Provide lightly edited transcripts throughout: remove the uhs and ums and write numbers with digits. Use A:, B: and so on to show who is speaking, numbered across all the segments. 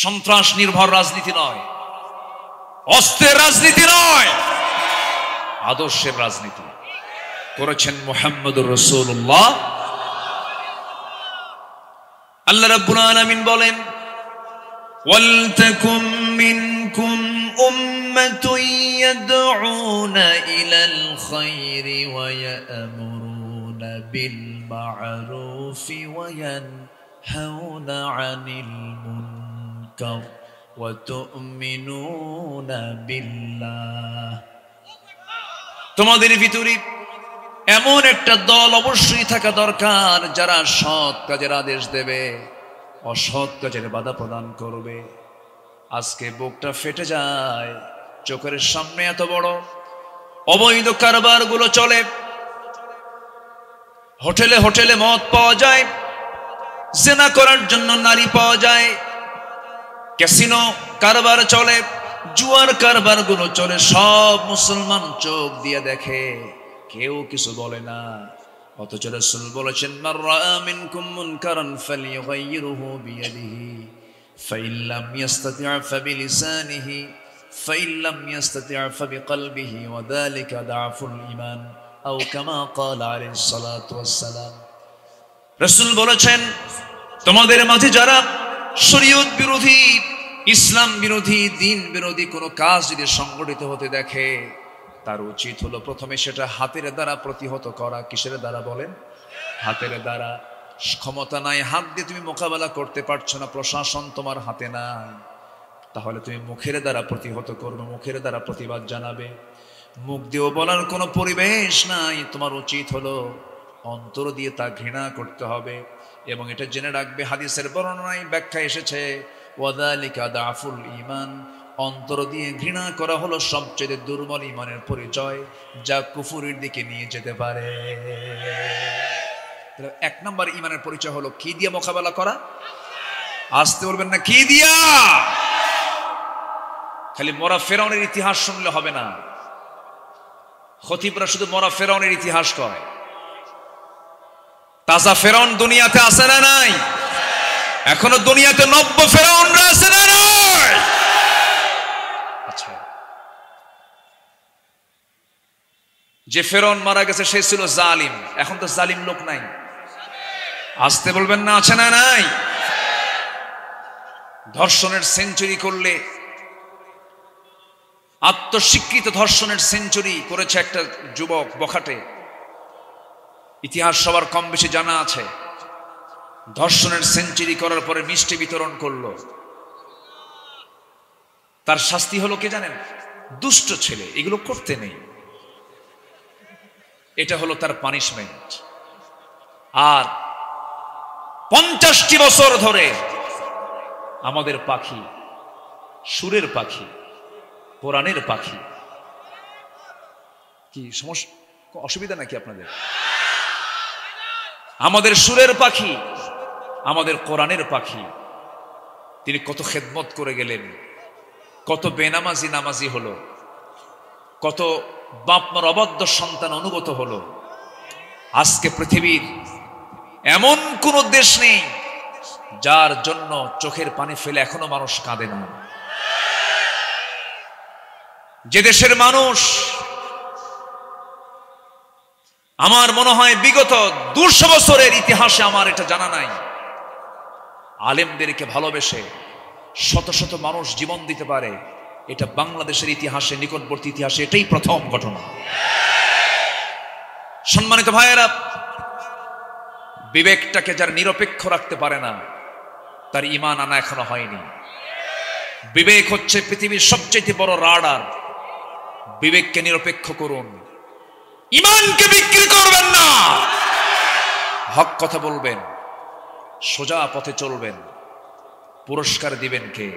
A: সন্ত্রাস নির্ভর রাজনীতি নয়, অস্ত্রের রাজনীতি নয়, আদর্শের রাজনীতি করেছেন মুহাম্মদুর রাসূলুল্লাহ। আল্লাহ রাব্বুল আলামিন বলেন, ওয়ালতাকুম মিনকুম উম্মাতুন ইয়াদউনা ইলাল খায়রি ওয়া ইয়া'মুরুনা বিল মা'রুফি ওয়া ইয়ানহাউনা আনিল মুনকার ওয়া তু'মিনুনা বিল্লাহ। তোমাদের ভিতরে এমন একটা দল অবশ্যই থাকা দরকার যারা সৎ কাজের আদেশ দেবে, অসৎ কাজের বাধা প্রদান করবে। আজকে বুকটা ফেটে যায়, চোখের সামনে এত বড় অবৈধ কারবার গুলো চলে। হোটেলে হোটেলে মদ পাওয়া যায়, জেনা করার জন্য নারী পাওয়া যায়, ক্যাসিনো কারবার চলে, জুয়ার কারবার গুলো চলে। সব মুসলমান চোখ দিয়ে দেখে, কেউ কিছু বলে না। অথচ রাসূল বলেছেন, মান রাআ মিনকুম মুনকারান ফালইয়ুগাইয়িরহু বিয়াদিহি ফাইন লাম ইস্তাতি' ফাবিলিসানিহি ফাইন লাম ইস্তাতি' ফাবিকলবিহি ওয়া যালিকা দা'ফুল ঈমান আও কামা ক্বালা আলাইহিস সালাতু ওয়াস সালাম। রাসূল বলেছেন, তোমাদের মাঝে যারা শরীয়ত বিরোধী, ইসলাম বিরোধী, দ্বীন বিরোধী কোনো কাজ যদি সংগঠিত হতে দেখে, তার উচিত হলো প্রথমে সেটা হাতের দ্বারা প্রতিহত করা। কিসের দ্বারা বলেন? হাতের দ্বারা। ক্ষমতা নাই, হাত দিয়ে তুমি মোকাবেলা করতে পারছো না, প্রশাসন তোমার হাতে নাই, তাহলে তুমি মুখের দ্বারা প্রতিহত করবে, মুখের দ্বারা প্রতিবাদ জানাবে। মুখ দিয়েও বলার কোনো পরিবেশ নাই, তোমার উচিত হলো অন্তর দিয়ে তা ঘৃণা করতে হবে। এবং এটা জেনে রাখবে, হাদিসের বর্ণনায় ব্যাখ্যা এসেছে, ওয়াযালিকা দাফুল ঈমান, অন্তর দিয়ে ঘৃণা করা হলো সবচেয়ে দুর্বল ঈমানের পরিচয়, যা কুফুরের দিকে নিয়ে যেতে পারে। এক নম্বর ঈমানের পরিচয় হলো কি দিয়ে মোকাবেলা করা? আসতে বলবেন না, কি দিয়া? খালি মরা ফেরাউনের ইতিহাস শুনলে হবে না। খতিবরা শুধু মরা ফেরাউনের ইতিহাস কয়। তাজা ফেরাউন দুনিয়াতে আছে না নাই? এখনো দুনিয়াতে নব্য ফেরাউনরা আছে না নাই? আচ্ছা, যে ফেরাউন মারা গেছে সে ছিল জালিম, এখন তো জালিম লোক নাই। আসতে বলবেন না, আছে না নাই? ধর্ষণের সেঞ্চুরি করলে, আত্মস্বীকৃত ধর্ষণের সেঞ্চুরি করেছে একটা যুবক বখাটে। ইতিহাস সবার কম বেশি জানা আছে। ধর্ষণের সেঞ্চুরি করার পরে মিষ্টি বিতরণ করলো। তার শাস্তি হলো কে জানেন? দুষ্ট ছেলে, এগুলো করতে নেই, এটা হলো তার পানিশমেন্ট। আর 50টি বছর ধরে আমাদের পাখি, সুরের পাখি, কোরআনের পাখি, কি সমস্যা, অসুবিধা নাকি আপনাদের? আমাদের সুরের পাখি, আমাদের কোরআনের পাখি, তিনি কত খেদমত করে গেলেন, কত বেনামাজি নামাজি হলো, কত বাপ মার অবাধ্য সন্তান অনুগত হলো। আজকে পৃথিবীর এমন কোন দেশ নেই যার জন্য চোখের পানি ফেলে এখনো মানুষ কাঁদে না। যে দেশের মানুষ, আমার মনে হয় বিগত 200 বছরের ইতিহাসে, আমার এটা জানা নাই, আলেমদেরকে ভালোবেসে শত শত মানুষ জীবন দিতে পারে, এটা বাংলাদেশের ইতিহাসে, নিকটবর্তী ইতিহাসে এটাই প্রথম ঘটনা। সম্মানিত ভাইয়েরা, বিবেকটাকে যারা নিরপেক্ষ রাখতে পারে না, তার ঈমান আনা এখনো হয়নি। বিবেক হচ্ছে পৃথিবীর সবচেয়ে বড় রাডার। বিবেককে নিরপেক্ষ করুন, ঈমানকে বিক্রি করবেন না, হক কথা বলবেন, সোজা পথে চলবেন। পুরস্কার দিবেন কে?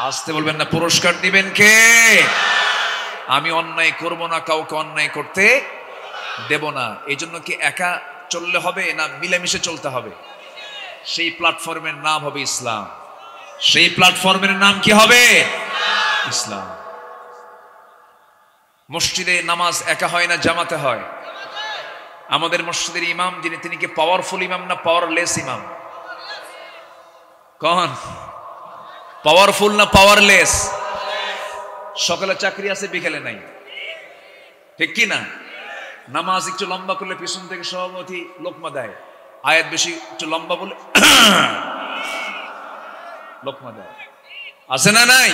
A: আসতে বলবেন না, পুরস্কার দিবেন কে? আমি অন্যায় করব না, কাউকে অন্যায় করতে দেব না। এই জন্য কি একা চললে হবে না মিলেমিশে চলতে হবে? সেই প্ল্যাটফর্মের নাম হবে ইসলাম। সেই প্ল্যাটফর্মের নাম কি হবে? ইসলাম। মসজিদে নামাজ একা হয় না, জামাতে হয়। আমাদের মসজিদের ইমাম যিনি, তিনি কি পাওয়ারফুল ইমাম না পাওয়ারলেস ইমাম? কোন? পাওয়ারফুল না পাওয়ারলেস? সকালে চাকরি আছে, বিকেলে নাই, ঠিক কি না? নামাজ একটু লম্বা করলে পিছন থেকে সভাপতি লোকমা দেয়, আয়াত বেশি একটু লম্বা বলে লোকমা দেয়, আছে না নাই?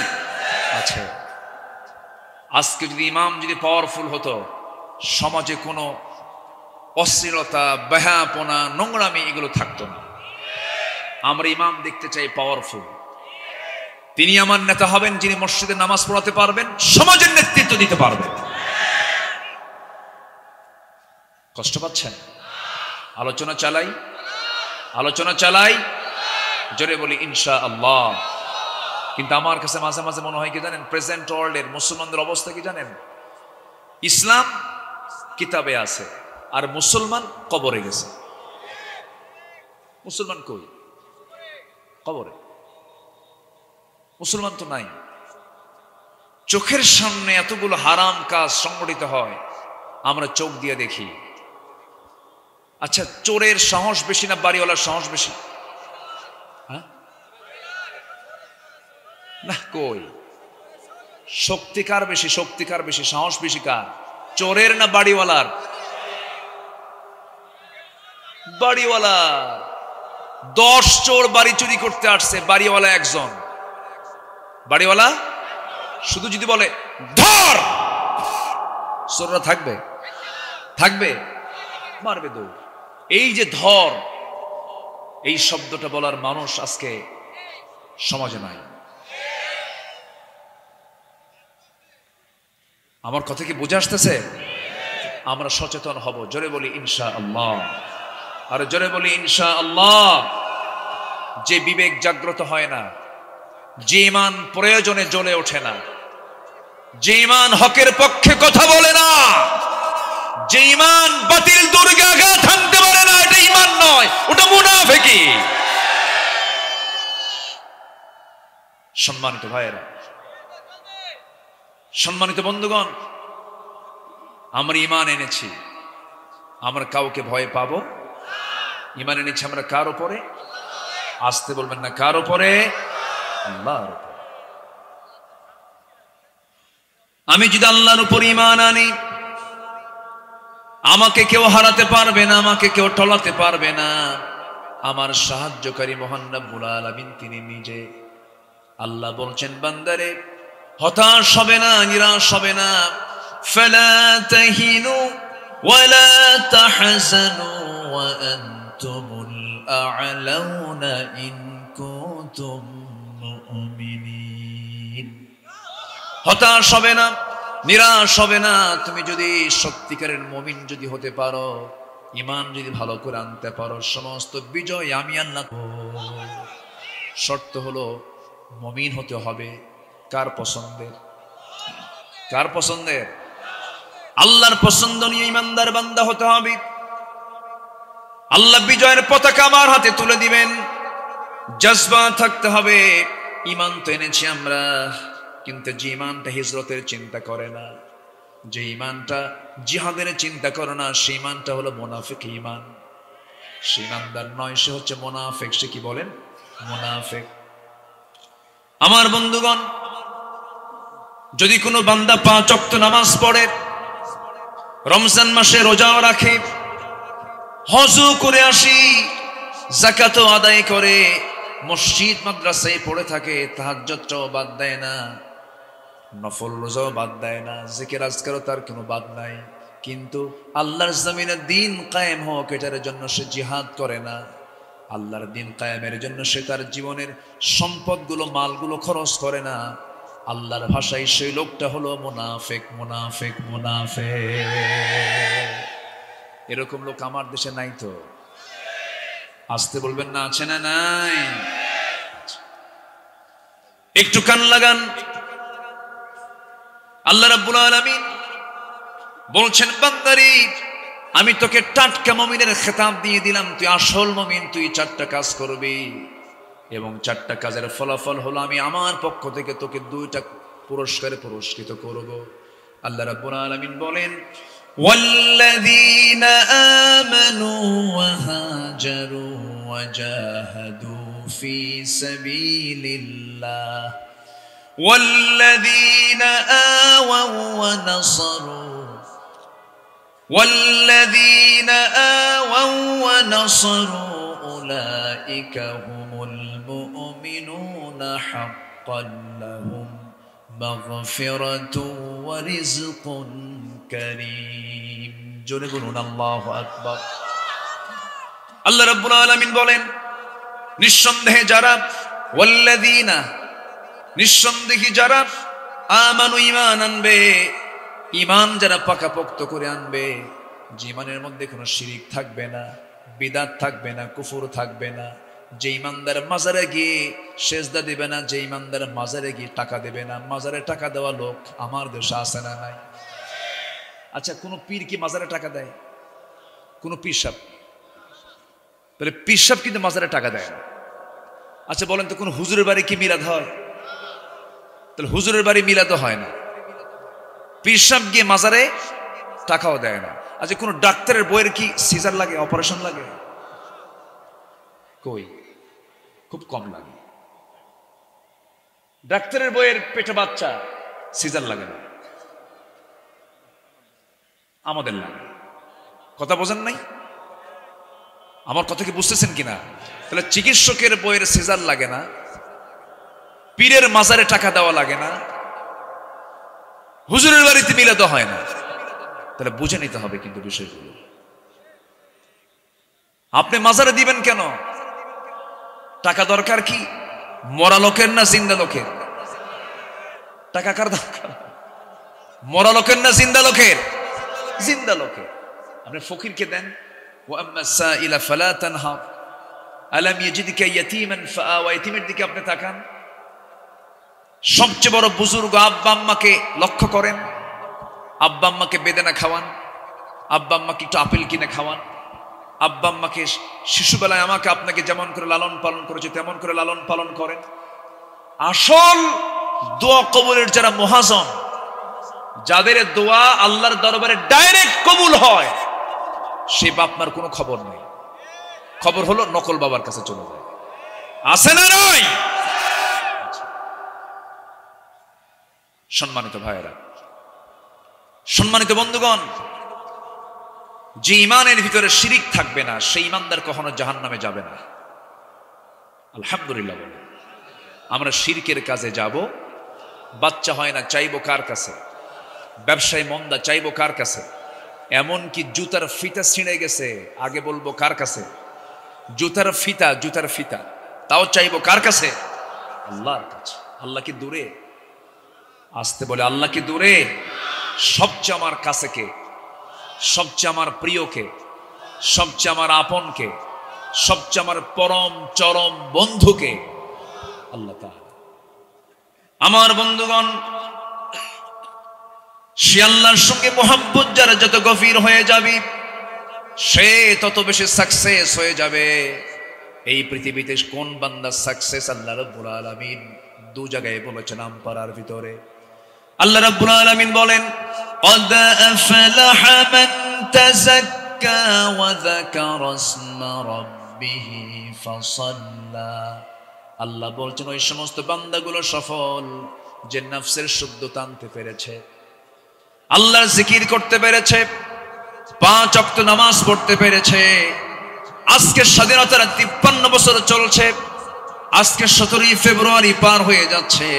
A: আছে। আজকে যদি ইমাম যদি পাওয়ারফুল হতো, সমাজে কোনো অশ্লীলতা, বেহাপনা, নোংরামি এগুলো থাকতো না। আমরা ইমাম দেখতে চাই পাওয়ারফুল। তিনি আমার নেতা হবেন যিনি মসজিদে নামাজ পড়াতে পারবেন, সমাজের নেতৃত্ব দিতে পারবেন। কষ্ট পাচ্ছেন? আলোচনা চালাই, আলোচনা চালাই, জোরে বলি ইনশাআল্লাহ। কিন্তু আমার কাছে মাঝে মাঝে মনে হয় কি জানেন, প্রেজেন্ট ওয়ার্ল্ডের মুসলমানদের অবস্থা কি জানেন? ইসলাম কিতাবে আছে আর মুসলমান কবরে গেছে। মুসলমান কই? কবরে। মুসলমান তো নাই। চোখের সামনে এতগুলো হারাম কাজ সংগঠিত হয়, আমরা চোখ দিয়ে দেখি। আচ্ছা, চোরের সাহস বেশি না বাড়িওয়ালার সাহস বেশি? হ্যাঁ না, কই? শক্তিকার বেশি, শক্তিকার বেশি, সাহস বেশি কার? চোরের না বাড়িওয়ালার? বাড়িওয়ালা। 10 চোর বাড়ি চুরি করতে আসছে, বাড়িওয়ালা একজন। বাড়িওয়ালা শুধু যদি বলে ধর, চোররা থাকবে? থাকবে? মারবে দৌড়। এই যে ধর, এই শব্দটা বলার মানুষ আজকে সমাজে নাই। আমার কথা কি বুঝে আসতেছে? আমরা সচেতন হব। জোরে বলি ইনশাআল্লাহ, আর জোরে বলি ইনশাআল্লাহ। যে বিবেক জাগ্রত হয় না, যে ঈমান প্রয়োজনে জ্বলে ওঠে না, যে ঈমান হকের পক্ষে কথা বলে না, যে ঈমান বাতিল দুর্গে আঘাত হানতে পারে না, এটা ঈমান নয়, ওটা মুনাফিকি। সম্মানিত ভাইয়েরা, সম্মানিত বন্ধুগণ, আমরা ঈমান এনেছি, আমরা কাউকে ভয় পাবো? ঈমান এনেছি আমরা কার উপরে? আসতে বলবেন না, কার উপরে? আল্লাহর উপরে। আমি যদি আল্লাহর উপর ঈমান আনি, আমাকে কেউ হারাতে পারবে না, আমাকে কেউ টলাতে পারবে না। আমার সাহায্যকারী মহান রব্বুল আলামিন তিনি নিজে। আল্লাহ বলছেন, বান্দারে হতাশ হবে না, নিরাশ হবে না। ফালা তাহিনু ওয়ালা তাহজানু ওয়া আনতুমুল আ'লাউনা ইন কুনতুম মুমিনিন। হতাশ হবে না, নিরাশ হবে না। তুমি যদি সত্যিকারের মুমিন যদি হতে পারো, ঈমান যদি ভালো করে আনতে পারো, সমস্ত বিজয় আমি আল্লাহ। শর্ত হলো মুমিন হতে হবে। কার পছন্দের? কার পছন্দের? আল্লাহর পছন্দ নিয়ে ঈমানদার বান্দা হতে হবে। আল্লাহ বিজয়ের পতাকা আমার হাতে তুলে দিবেন, জজবা থাকতে হবে। ঈমান তো এনেছি আমরা, কিন্তু যে ঈমানটা হিজরতের চিন্তা করে না, যে ঈমানটা জিহাদের চিন্তা করে না, সেই ঈমানটা হলো মুনাফিক ঈমান। সে ঈমানদার নয়, সে হচ্ছে মুনাফিক। সে কি বলেন? মুনাফিক। আমার বন্ধুগণ, যদি কোনো বান্দা 5 ওয়াক্ত নামাজ পড়ে, রমজান মাসে রোজাও রাখে, হজও করে আসি, যাকাতও আদায় করে, মসজিদ মাদ্রাসায় পড়ে থাকে, তাহাজ্জুদটাও বাদ দেয় না, নফল রোজাও বাদ দেয় না, জিকির আজকারও তার কোনো বাদ নাই, কিন্তু আল্লাহর জমিনে দিন কায়েম হোক এটার জন্য সে জিহাদ করে না। আল্লাহর দিন কায়েমের জন্য সে তার জীবনের সম্পদগুলো, মালগুলো খরচ করে না। আল্লাহর ভাষায় সেই লোকটা হলো মুনাফিক, মুনাফিক, মুনাফিক। এরকম লোক আমার দেশে নাই তো? আসতে বলবেন না, আছে না নাই? একটু কান লাগান। আল্লাহ রাব্বুল আলামিন বলছেন, বান্দারে আমি তোকে টাটকা মুমিনের খেতাব দিয়ে দিলাম, তুই আসল মুমিন, তুই 4টা কাজ করবি, এবং 4টা কাজের ফলাফল হলো আমি আমার পক্ষ থেকে তোকে 2টা পুরস্কারে পুরস্কৃত করব। আল্লাহ রাব্বুল আলামিন বলেন, ওয়াল্লাযীনা আমানু ওয়া হাজারু ওয়া জাহাদু في سبيل الله والذين آووا ونصروا أولئك هم المؤمنون حقا لهم مغفرة ورزق كريم জোরে বলুন আল্লাহু আকবার। আল্লাহ রাব্বুল আলামিন বলেন নিঃসন্দেহে যারা ওয়াল্লাযীনা নিঃসন্দেহে যারা আমানু ঈমান আনবে, ঈমান যারা পাকাপোক্ত করে আনবে, যে ঈমানের মধ্যে কোনো শিরিক থাকবে না, বিদআত থাকবে না, কুফর থাকবে না, যে ঈমানদার মাজারে গিয়ে সেজদা দিবে না, যে ঈমানদার মাজারে গিয়ে টাকা দেবে না। মাজারে টাকা দেওয়া লোক আমার দেশে আছে না নাই? আচ্ছা, কোন পীর কি মাজারে টাকা দেয়? কোন পীর সাহেব? তাহলে পীর সাহেব কিন্তু মাজারে টাকা দেয় না। আচ্ছা বলেন তো, কোন হুজুরের বাড়ি কি মিলাদ হয়? তাহলে হুজুরের বাড়ি মিলাদও হয় না, পীর সাহেব গিয়ে মাজারে টাকাও দেয় না। আচ্ছা, কোন ডাক্তারের বইয়ের কি সিজার লাগে, অপারেশন লাগে? কই, খুব কম লাগে। ডাক্তারের বইয়ের পেটে বাচ্চা, সিজার লাগে না, আমাদের লাগে। কথা বোঝেন নাই? আমার কথা কি বুঝতেছেন কিনা? তাহলে চিকিৎসকের বইয়ের সিজার লাগে না, পীরের মাজারে টাকা দেওয়া লাগে না, হুজুরের বাড়িতে মিলাদ হয় না। তাহলে বুঝে নিতে হবে কিন্তু বিষয়গুলো। আপনি মাজারে দিবেন কেন? টাকা দরকার কি? মরা লোকের না জিন্দা লোকের? টাকা কার দরকার? মরা লোকের না জিন্দা লোকের? জিন্দা লোকের। আপনি ফকিরকে দেন, ওয়া আম্মা সাইলা ফালা তানহার আলাম ইয়াজিদকা ইয়াতীমান ফাআওয়া, ইয়াতীমের দিকে আপনি তাকান। সবচেয়ে বড় বুজুর্গ আব্বা আম্মাকে লক্ষ্য করেন, আব্বা আম্মাকে বেদানা খাওয়ান, আব্বা আম্মাকে একটু আপেল কিনে খাওয়ান, আব্বা আম্মাকে শিশুবেলায় আমাকে আপনাকে যেমন করে লালন পালন করেছে তেমন করে লালন পালন করেন। আসল দোয়া কবুলের যারা মহাজন, যাদের দোয়া আল্লাহর দরবারে ডাইরেক্ট কবুল হয়, সে বাপ মার কোনো খবর নেই। খবর হলো নকল বাবার কাছে চলে যায়। আছে না নয়? সম্মানিত ভাইয়েরা, সম্মানিত বন্ধুগণ, যে ঈমানের ভিতরে শিরিক থাকবে না, সেই ঈমানদার কখনো জাহান্নামে যাবে না। আলহামদুলিল্লাহ বলে আমরা শিরকের কাজে যাব। বাচ্চা হয় না, চাইবো কার কাছে? ব্যবসায় মন্দা, চাইবো কার কাছে? এমন কি জুতার ফিতা ছিঁড়ে গেছে, আগে বলবো কার কাছে? জুতার ফিতা তাও চাইবো কার কাছে? আল্লাহর কাছে। আল্লাহ কি দূরে? আসতে বলে আল্লাহ কি দূরে? সবচেয়ে আমার কাছে কে? সবচেয়ে আমার প্রিয় কে? সবচেয়ে আমার আপন কে? সবচেয়ে আমার পরম চরম বন্ধুকে? আল্লাহ তাআলা। আমার বন্ধুগণ, সে আল্লাহর সঙ্গে মোহাব্বত যারা যত গভীর হয়ে যাবে, সে তত বেশি সাকসেস হয়ে যাবে। এই পৃথিবীতে কোন বান্দা সাকসেস? আল্লাহ রাব্বুল আলামিন দু জায়গায় বলেছেন আমপারার ভিতরে। আল্লাহ রাব্বুল আলামিন বলেন, قد أفلح من تزكى وذكر اسم ربه فصلى। আল্লাহ বলছেন ওই সমস্ত বান্দাগুলো সফল যে নফসের শুদ্ধতা আনতে পেরেছে, আল্লাহর জিকির করতে পেরেছে, 5 ওয়াক্ত নামাজ পড়তে পেরেছে। আজকে স্বাধীনতার 53 বছর চলছে, আজকে 17 ফেব্রুয়ারি পার হয়ে যাচ্ছে।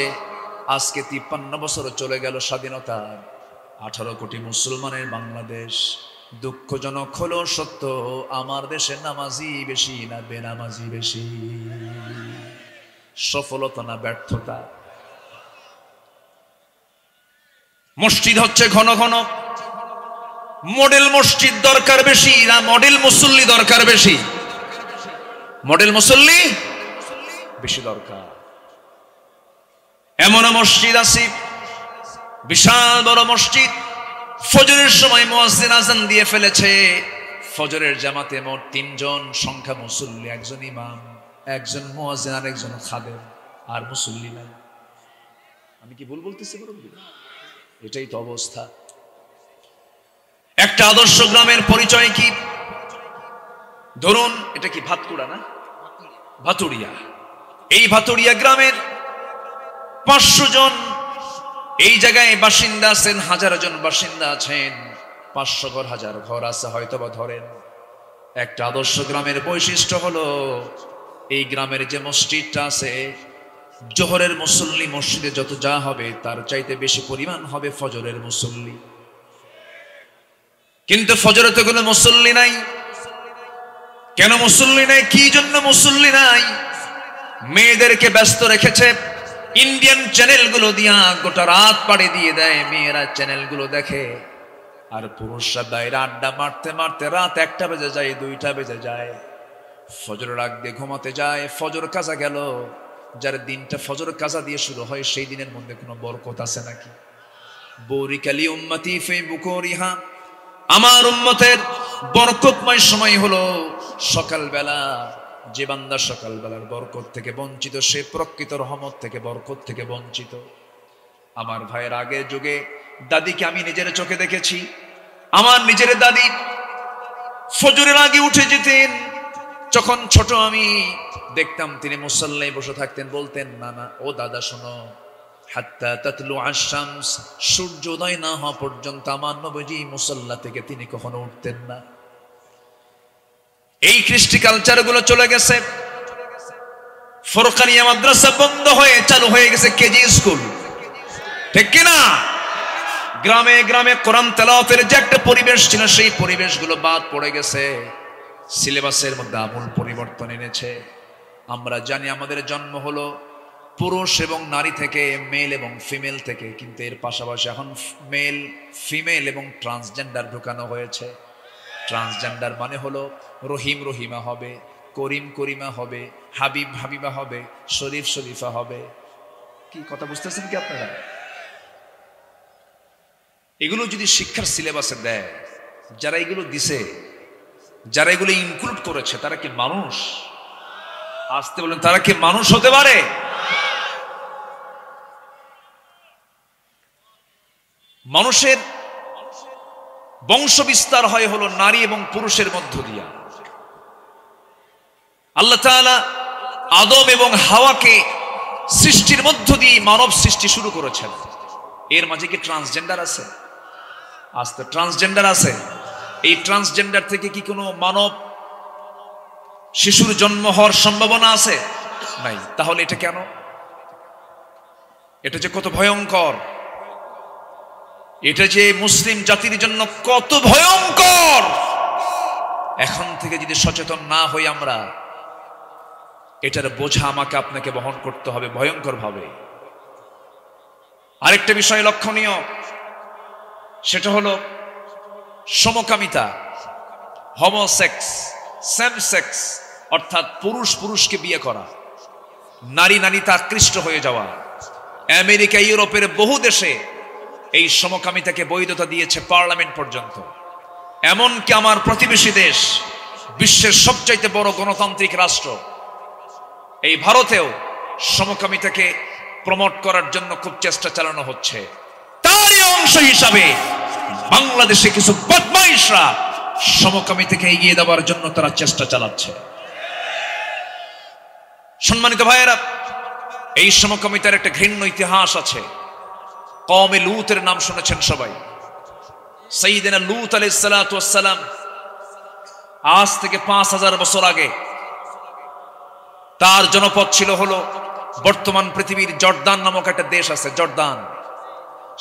A: আজকে 53 বছর চলে গেল স্বাধীনতার। 18 কোটি মুসলমানের বাংলাদেশ। দুঃখজনক হলো সত্য, আমার দেশে নামাজি বেশি না বেনামাজি বেশি? সফলতা না ব্যর্থতা? মসজিদ হচ্ছে ঘন ঘন, মডেল মসজিদ দরকার বেশি না মডেল মুসল্লি দরকার বেশি? মডেল মুসল্লি বেশি দরকার। এমন মসজিদ আছে, বিশাল বড় মসজিদ, ফজরের সময় মুয়াজ্জিন আযান দিয়ে ফেলেছে, ফজরের জামাতে মোট 3 জন সংখ্যা মুসল্লি, একজন ইমাম, একজন মুয়াজ্জিন আর একজন খাদেম, আর মুসল্লি নাই। আমি কি ভুল বলতেছি? এটাই তো অবস্থা। একটা আদর্শ গ্রামের পরিচয় কি? ধরুন এটা কি ভাতকুড়া না ভাতুড়িয়া, এই ভাতুড়িয়া গ্রামের 500 জন এই জায়গায় বাসিন্দা আছেন, 1000 জন বাসিন্দা আছেন, 500 ঘর 1000 ঘর আছে হয়তোবা ধরেন। একটা আদর্শ গ্রামের বৈশিষ্ট্য হলো এই গ্রামের যে মসজিদটা আছে, জোহরের মুসল্লি মসজিদে যত যা হবে তার চাইতে বেশি পরিমাণ হবে ফজরের মুসল্লি। কিন্তু ফজরে তো কোনো মুসল্লি নাই। কেন মুসল্লি নাই? কি জন্য মুসল্লি নাই? মেয়েদেরকে ব্যস্ত রেখেছে ইন্ডিয়ান চ্যানেলগুলো দিয়া, গোটা রাত পাড়ি দিয়ে দেয়, মেয়েরা চ্যানেলগুলো দেখে, আর পুরুষরা বাইরে আড্ডা মারতে মারতে রাত 1টা বেজে যায়, 2টা বেজে যায়, ফজরের আগ দিয়ে ঘুমাতে যায়। ফজর কাজা গেল, যার দিনটা ফজর কাজা দিয়ে শুরু হয় সেই দিনের মধ্যে কোনো বরকত আছে নাকি? বরিকালি উম্মতি ফি বুকুরিহা, আমার উম্মতের বরকতময় সময় হলো সকালবেলা। যে বান্দা সকালবেলার বরকত থেকে বঞ্চিত, সে প্রকৃত রহমত থেকে বরকত থেকে বঞ্চিত। আমার ভাইয়ের আগের যুগে দাদিকে আমি নিজের চোখে দেখেছি। আমার নিজের দাদি ফজরের আগে উঠে যেতেন। যখন ছোট আমি দেখতাম তিনি মুসাল্লায় বসে থাকতেন, বলতেন, না না ও দাদা শোনো, হাত্তা তাতলু আশ-শামস, সূর্যোদয় না হওয়া পর্যন্ত আমার নবীজি মুসাল্লা থেকে তিনি কখনো উঠতেন না। এই কৃষ্টি কালচার গুলো চলে গেছে। ফরকানিয়া মাদ্রাসা বন্ধ হয়ে চালু হয়ে গেছে কেজি স্কুল, ঠিক কিনা? গ্রামে গ্রামে কোরআন তেলাওয়াতের যে একটা পরিবেশ ছিল, সেই পরিবেশগুলো বাদ পড়ে গেছে। সিলেবাসের মধ্যে আমূল পরিবর্তন এনেছে। আমরা জানি আমাদের জন্ম হলো পুরুষ এবং নারী থেকে, মেল এবং ফিমেল থেকে, কিন্তু এর পাশাপাশি এখন মেল, ফিমেল এবং ট্রান্সজেন্ডার ঢুকানো হয়েছে। ট্রান্সজেন্ডার মানে হলো রহিম রহিমা হবে, করিম করিমা হবে, হাবিব হাবিবা হবে, শরীফ শরীফা হবে। কি কথা বুঝতেছেন কি আপনারা? এগুলো যদি শিক্ষার সিলেবাসে দেয়, যারা এগুলো দিছে, যারা এগুলো ইনক্লুড করেছে, তারা কি মানুষ? আসতে বলেন, তারা কি মানুষ হতে পারে? মানুষের বংশ বিস্তার হয় হলো নারী এবং পুরুষের মধ্য দিয়া। আল্লাহ তাআলা আদম এবং হাওয়াকে সৃষ্টির মধ্য দিয়ে মানব সৃষ্টি শুরু করেছেন। এর মাঝে কি ট্রান্সজেন্ডার আছে? আজ তো ট্রান্সজেন্ডার আছে। এই ট্রান্সজেন্ডার থেকে কি কোনো মানব শিশুর জন্ম হওয়ার সম্ভাবনা আছে? নাই। তাহলে এটা কেন? এটা যে কত ভয়ঙ্কর, এটা যে মুসলিম জাতির জন্য কত ভয়ঙ্কর, এখন থেকে যদি সচেতন না হই আমরা, এটার বোঝা আমাকে আপনাকে বহন করতে হবে ভয়ঙ্কর ভাবে। আরেকটা বিষয় লক্ষণীয়, সেটা হলো সমকামিতা, হোমোসেক্স, সেম সেক্স, অর্থাৎ পুরুষ পুরুষকে বিয়ে করা, নারী নারীতে আকৃষ্ট হয়ে যাওয়া। আমেরিকা, ইউরোপের বহু দেশে এই সমকামিতাকে বৈধতা দিয়েছে পার্লামেন্ট পর্যন্ত। এমনকি আমার প্রতিবেশী দেশ, বিশ্বের সবচাইতে বড় গণতান্ত্রিক রাষ্ট্র, এই ভারতেও সমকামিতাকে প্রমোট করার জন্য খুব চেষ্টা চালানো হচ্ছে। তারই অংশ হিসাবে বাংলাদেশে কিছু বদমাইশরা সমকামিতাকে এগিয়ে দেওয়ার জন্য তারা চেষ্টা চালাচ্ছে। সম্মানিত ভাইয়েরা, এই সমকামিতার একটা ঘৃণ্য ইতিহাস আছে। কওমে লূতের নাম শুনেছেন সবাই। সাইয়্যিদিনা লূত আলাইহিস সালাতু ওয়াস সালাম আজ থেকে 5000 বছর আগে তার জনপদ ছিল হলো বর্তমান পৃথিবীর জর্দান নামক একটা দেশ আছে, জর্দান।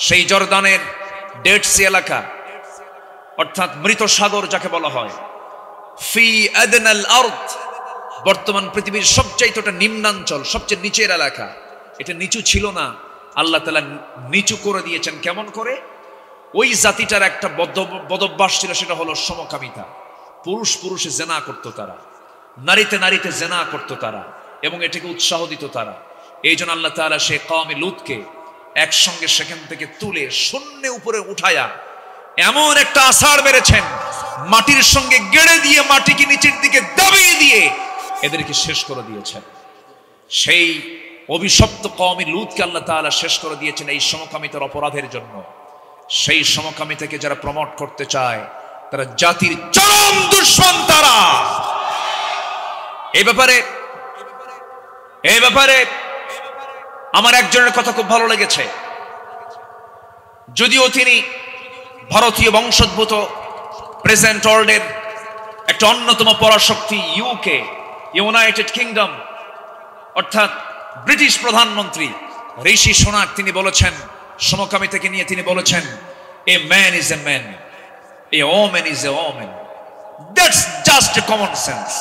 A: সেই জর্দানের ডেড সি এলাকা, অর্থাৎ মৃত সাগর যাকে বলা হয়, ফি আদনাল আরদ, বর্তমান পৃথিবীর সবচাইতে নিম্নাঞ্চল, সবচেয়ে নিচের এলাকা। এটা নিচু ছিল না, আল্লাহ তাআলা নিচু করে দিয়েছেন। কেমন করে? ওই জাতিটার একটা বদভ্যাস ছিল, সেটা হলো সমকামিতা। পুরুষ পুরুষে জেনা করতো তারা, নারীতে নারীতে জেনা করতো তারা, এবং এটাকে উৎসাহ দিত তারা। এই জন্য আল্লাহ তাআলা সে কওমে লূতকে একসঙ্গে সেখান থেকে তুলে শূন্যে উপরে উঠায়া এমন একটা আছাড় মেরেছেন, মাটির সঙ্গে গেড়ে দিয়ে, মাটিকে নিচের দিকে দাবিয়ে দিয়ে এদেরকে শেষ করে দিয়েছেন। সেই অভিশপ্ত কওমে লূতকে আল্লাহ তাআলা শেষ করে দিয়েছেন এই সমকামিতার অপরাধের জন্য। সেই সমকামিতাকে যারা প্রমোট করতে চায়, তারা জাতির চরম দুশমন। তারা এই ব্যাপারে এই ব্যাপারে আমার একজনের কথা খুব ভালো লেগেছে। যদিও তিনি ভারতীয় বংশোদ্ভূত, প্রেজেন্ট ওয়ার্ল্ডের একটা অন্যতম পরাশক্তি ইউকে, ইউনাইটেড কিংডম, অর্থাৎ ব্রিটিশ প্রধানমন্ত্রী ঋষি সোনাক, তিনি বলেছেন, সমকামিতাকে নিয়ে তিনি বলেছেন, a man is a man, a woman is a woman, that's just a common sense.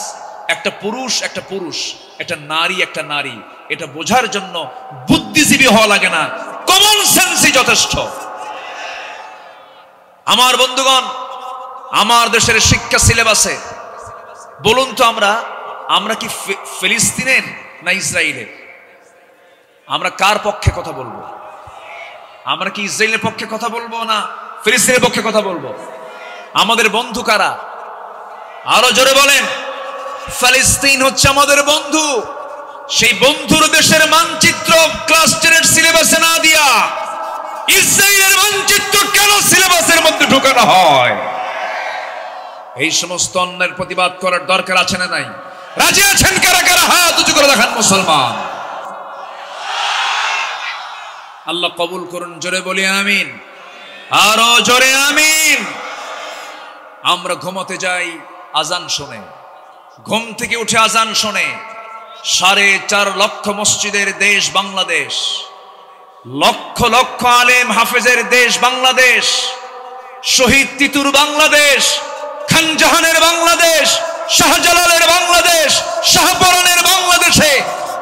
A: একটা পুরুষ একটা পুরুষ, একটা নারী একটা নারী, এটা বোঝার জন্য বুদ্ধিজীবী হওয়া লাগে না, কমন সেন্সই যথেষ্ট। আমার বন্ধুগণ, আমার দেশের শিক্ষা সিলেবাসে বলুন তো আমরা কি ফিলিস্তিনের না ইসরায়েলের? আমরা কার পক্ষে কথা বলবো? আমরা কি ইসরায়েলের পক্ষে কথা বলবো না ফিলিস্তিনের পক্ষে কথা বলবো? আমাদের বন্ধু কারা? আরো জোরে বলেন। ফিলিস্তিন হচ্ছে আমাদের বন্ধু। সেই বন্ধুর দেশের মানচিত্র ক্লাস 10 সিলেবাসে না দিয়া ইসরায়েলের মানচিত্র কেন সিলেবাসের মধ্যে ঢোকানো হয়? এই সমস্ত অন্যের প্রতিবাদ করার দরকার আছে না নাই? রাজি আছেন কারা কারা? হাত উঁচু করে দেখান মুসলমান। আল্লাহ কবুল করুন, জোরে বলি আমিন, আরো জোরে আমিন। আমরা ঘুমোতে যাই আজান শুনে, ঘুম থেকে উঠে আজান শুনে। 4.5 লক্ষ মসজিদের দেশ বাংলাদেশ, লক্ষ লক্ষ আলেম হাফেজের দেশ বাংলাদেশ, শহীদ তিতুর বাংলাদেশ, খান জাহানের বাংলাদেশ, শাহজালালের বাংলাদেশ, শাহপরানের বাংলাদেশে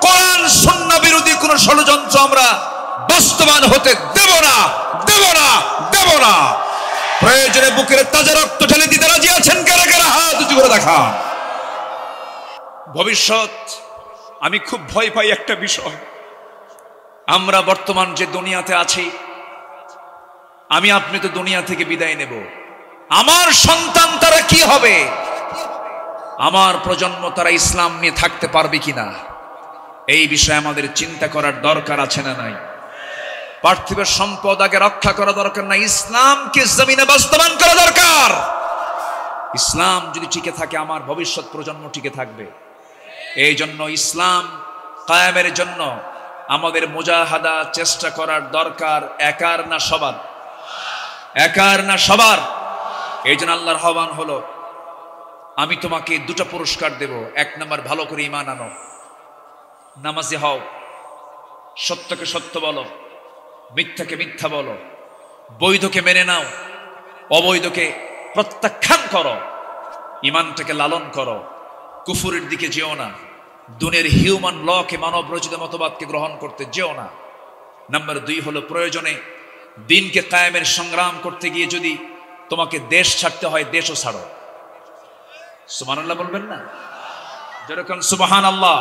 A: কোরআন সুন্নাহ বিরোধী কোন ষড়যন্ত্র আমরা বাস্তবায়ন হতে দেব না, দেব না, দেব না। প্রয়োজনে বুকের তাজা রক্ত ঢেলে দিতে রাজি আছেন কারা কারা? হাত উঁচু করে দেখান। ভবিষ্যৎ, আমি খুব ভয় পাই একটা বিষয়। আমরা বর্তমান যে দুনিয়াতে আছি, আমি আপনি তো দুনিয়া থেকে বিদায় নেব। আমার সন্তান তারা কি হবে? আমার প্রজন্ম তারা ইসলাম নিয়ে থাকতে পারবে কিনা? এই বিষয়ে আমাদের চিন্তা করার দরকার আছে না নাই? পার্থিব সম্পদ আগে রক্ষা করা দরকার না, ইসলামকে জমিনে বাস্তবায়ন করা দরকার। ইসলাম যদি টিকে থাকে, আমার ভবিষ্যৎ প্রজন্ম টিকে থাকবে। এই জন্য ইসলাম কায়েমের জন্য আমাদের মুজাহাদা চেষ্টা করার দরকার, একার না সবার, একার না সবার। এই জন্য আল্লাহর আহ্বান হলো, আমি তোমাকে 2টা পুরস্কার দেব। 1 নাম্বার, ভালো করে ঈমান আনো, নামাজি হও, সত্যকে সত্য বলো, মিথ্যাকে মিথ্যা বলো, বৈধকে মেনে নাও, অবৈধকে প্রত্যাখ্যান করো, ঈমানটাকে লালন করো, কুফুরের দিকে যেও না, দুনিয়ার হিউম্যান লকে, মানব রচিত মতবাদকে গ্রহণ করতে যেও না। নাম্বার 2 হলো, প্রয়োজনে দিনকে কায়েমের সংগ্রাম করতে গিয়ে যদি তোমাকে দেশ ছাড়তে হয়, দেশও ছাড়ো। সুবহানাল্লাহ বলবেন না? যেরকম সুবহানাল্লাহ।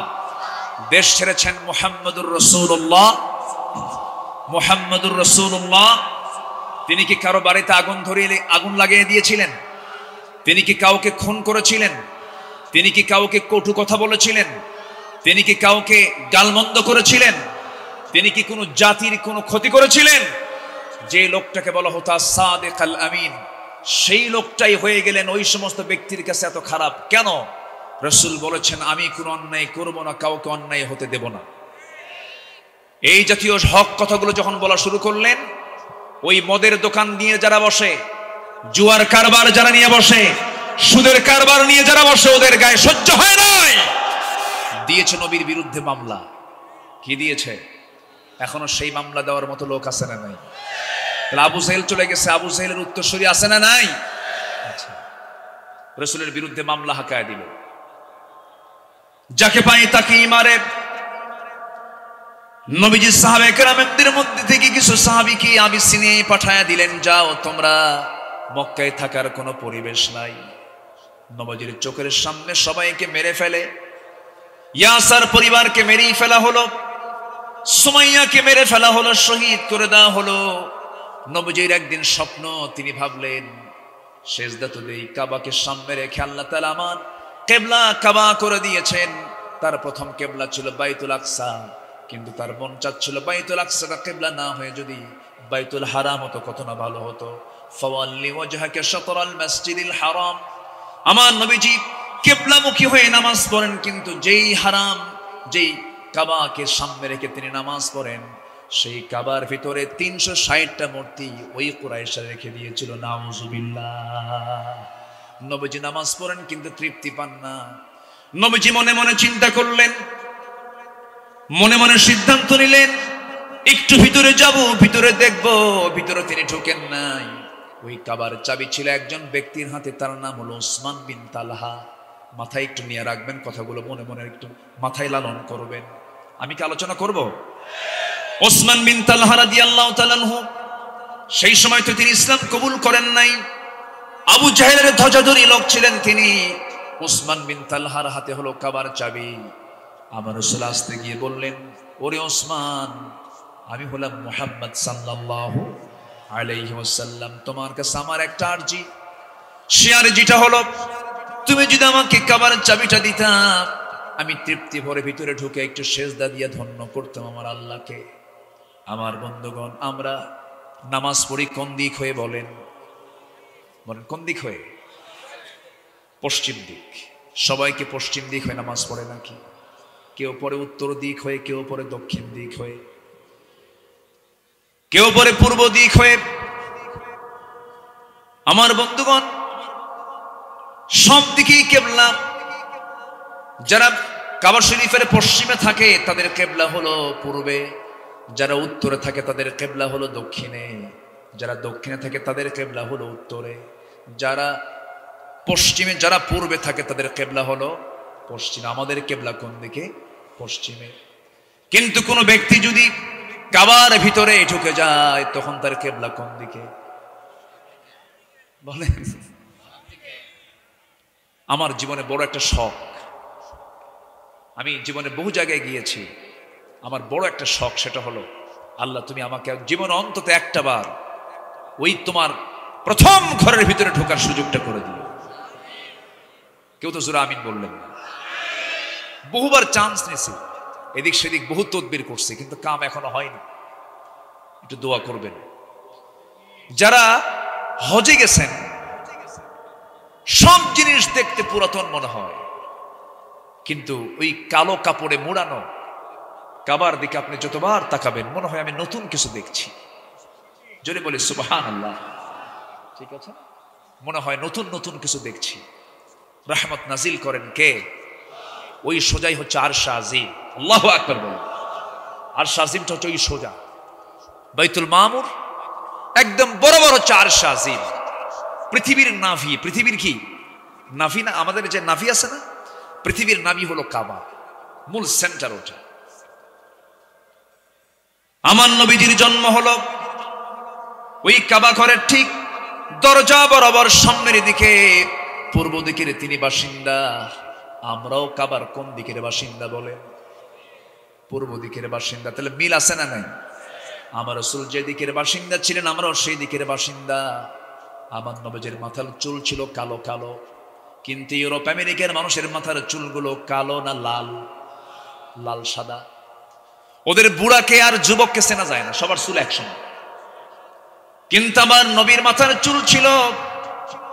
A: দেশ ছেড়েছেন মুহাম্মদুর রাসূলুল্লাহ, মুহাম্মদুর রাসূলুল্লাহ। তিনি কি কারো বাড়িতে আগুন ধরিয়ে আগুন লাগিয়ে দিয়েছিলেন? তিনি কি কাউকে খুন করেছিলেন? তিনি কি কাউকে কটু কথা বলেছিলেন? তিনি কি কাউকে গালমন্দ করেছিলেন? তিনি কি কোনো জাতির কোনো ক্ষতি করেছিলেন? যে লোকটাকে বলা হতো সাদিক আল আমিন, সেই লোকটাই হয়ে গেলেন ওই সমস্ত ব্যক্তির কাছে এত খারাপ কেন? রাসূল বলেছেন, আমি কোনো অন্যায় করব না, কাউকে অন্যায় হতে দেব না। এই জাতীয় হক কথাগুলো যখন বলা শুরু করলেন, ওই মদের দোকান নিয়ে যারা বসে, জুয়ার কারবার যারা নিয়ে বসে, সুদের কারবার নিয়ে যারা বসে, ওদের গায়ে সহ্য হয় নাই, দিয়েছে নবীর বিরুদ্ধে মামলা। কি দিয়েছে? এখনো সেই মামলা দেওয়ার মতো লোক আছে না নাই? আবু জাহেল চলে গেছে, আবু জাহেলের উত্তরসূরি আছে না নাই? আচ্ছা, রাসূলের বিরুদ্ধে মামলা হাঁকায় দিল, যাকে পাই তাকেই মারে। নবীজি সাহাবায়ে কেরামদের মধ্যে থেকে কিছু সাহাবীকে আবিসিনিয়ায় পাঠায়া দিলেন, যাও তোমরা, মক্কায় থাকার কোনো পরিবেশ নাই। নবীজির চোখের সামনে সবাইকে মেরে ফেলে। ইয়াসার পরিবারকে মেরেই ফেলা হলো, সুমাইয়াকে মেরে ফেলা হলো, শহীদ করে দেওয়া হলো। নবীজির একদিন স্বপ্ন, তিনি ভাবলেন, সেজদা তো দেই, কাবাকে সামনে রেখে আল্লাহ তাআলা আমার কিবলা কাবা করে দিয়েছেন। তার প্রথম কিবলা ছিল বাইতুল আকসা, কিন্তু তার মন চাচ্ছিল বাইতুল আকসাটা কিবলা না হয়ে যদি বাইতুল হারাম হতো কত না ভালো হতো। ফাওয়াল্লি ওয়াজহাকা শাতরাল মাসজিদিল হারাম। আমার নবীজি কিবলামুখী হয়ে নামাজ পড়েন, কিন্তু যেই হারাম, যেই কাবাকে সামনে রেখে তিনি নামাজ পড়েন, সেই কাবার ভিতরে 360টা মূর্তি ওই কুরাইশরা রেখে দিয়েছিল। নাউজুবিল্লাহ। নবীজি নামাজ পড়েন কিন্তু তৃপ্তি পান না। নবীজি মনে মনে চিন্তা করলেন, মনে মনে সিদ্ধান্ত নিলেন, একটু ভিতরে যাব, ভিতরে দেখব। ভিতরে তিনি ঢোকেন নাই। ওই কাবার চাবি ছিল একজন ব্যক্তির হাতে, তার নাম হলো ওসমান বিন তালহা। মাথায় একটু নিয়ে রাখবেন, কথাগুলো মনে মনে একটু মাথায় লালন করবেন। আমি কি আলোচনা করব? ওসমান বিন তালহা রাদিয়াল্লাহু তাআলা আনহু, সেই সময় তো তিনি ইসলাম কবুল করেন নাই। আবু জাহেলের ধ্বজাধারী লোক ছিলেন তিনি। ওসমান বিন তালহার হাতে হলো কাবার চাবি। আমার রাসূল আসতে গিয়ে বললেন, ওরে ওসমান, আমি হলাম মুহাম্মদ সাল্লাল্লাহু আলাইহি ওয়াসাল্লাম, তোমার কাছে আমার একটা আরজি। সে আরজিটা হলো, তুমি যদি আমাকে কাবার চাবিটা দিতা, আমি তৃপ্তি ভরে ভিতরে ঢুকে একটু সেজদা দিয়ে ধন্য করতাম আমার আল্লাহকে। আমার বন্ধুগণ, আমরা নামাজ পড়ি কোন দিক হয়ে? বলেন বলেন, কোন দিক হয়ে? পশ্চিম দিক। সবাইকে পশ্চিম দিক হয়ে নামাজ পড়ে নাকি? কেউ পরে উত্তর দিক হয়ে, কেউ পরে দক্ষিণ দিক হয়ে, কেউ পরে পূর্ব দিক হয়ে। আমার বন্ধুগণ, সব দিকেই কেবলা। যারা কাবা শরীফের পশ্চিমে থাকে তাদের কেবলা হলো পূর্বে, যারা উত্তরে থাকে তাদের কেবলা হলো দক্ষিণে, যারা দক্ষিণে থাকে তাদের কেবলা হলো উত্তরে, যারা পশ্চিমে, যারা পূর্বে থাকে তাদের কেবলা হলো পশ্চিমে। আমাদের কেবলা কোন দিকে? পশ্চিমে। কিন্তু কোনো ব্যক্তি যদি কাবার ভিতরে ঢুকে যায়, তখন তার কেবলা কোন দিকে? বলেন। আমার জীবনে বড় একটা শখ, আমি জীবনে বহু জায়গায় গিয়েছি, আমার বড় একটা শখ, সেটা হলো, আল্লাহ তুমি আমাকে জীবনে অন্তত একটা বার ওই তোমার প্রথম ঘরের ভিতরে ঢোকার সুযোগটা করে দিও। কেউ তো জোরে আমিন বললেন না। বহুবার চান্স নিয়েছি, এদিক সেদিক বহু তদবির করছি, কিন্তু কাম এখনো হয়নি। একটু দোয়া করবেন। যারা হজে গেছেন, সব জিনিস দেখতে পুরাতন মনে হয়, কিন্তু ওই কালো কাপড়ে মোড়ানো কাবার দিকে আপনি যতবার তাকাবেন, মনে হয় আমি নতুন কিছু দেখছি। জোরে বলি সুবহানাল্লাহ। ঠিক আছে, মনে হয় নতুন নতুন কিছু দেখছি। রহমত নাজিল করেন কে? ওই সোজাই হচ্ছে আরশ আজিম। আল্লাহু আকবার বলেন। আরশ আজিমটা হচ্ছে ওই সোজা বাইতুল মামুর, একদম বরাবর হচ্ছে আরশ আজিম। পৃথিবীর নাভি, পৃথিবীর কি নাভি না? আমাদের যে নাভি আছে না, পৃথিবীর নাভি হলো কাবা, মূল সেন্টার ওটা। আমার নবীজির জন্ম হলো ওই কাবা ঘরের ঠিক দরজা বরাবর সামনের দিকে, পূর্ব দিকের তিনি বাসিন্দা। আমরাও কাবার কোন দিকের বাসিন্দা? বলে পূর্ব দিকের বাসিন্দা। তাহলে মিল আছে না নাই? আমার রাসূল যে দিকের বাসিন্দা ছিলেন, আমরাও সেই দিকের বাসিন্দা। আমার নবীজির মাথার চুল ছিল কালো কালো, কিন্তু ইউরোপ আমেরিকার মানুষের মাথার চুলগুলো কালো না লাল? লাল সাদা। ওদের বুড়াকে আর যুবককে চেনা যায় না, সবার চুল একসঙ্গে। কিন্তু আমার নবীর মাথার চুল ছিল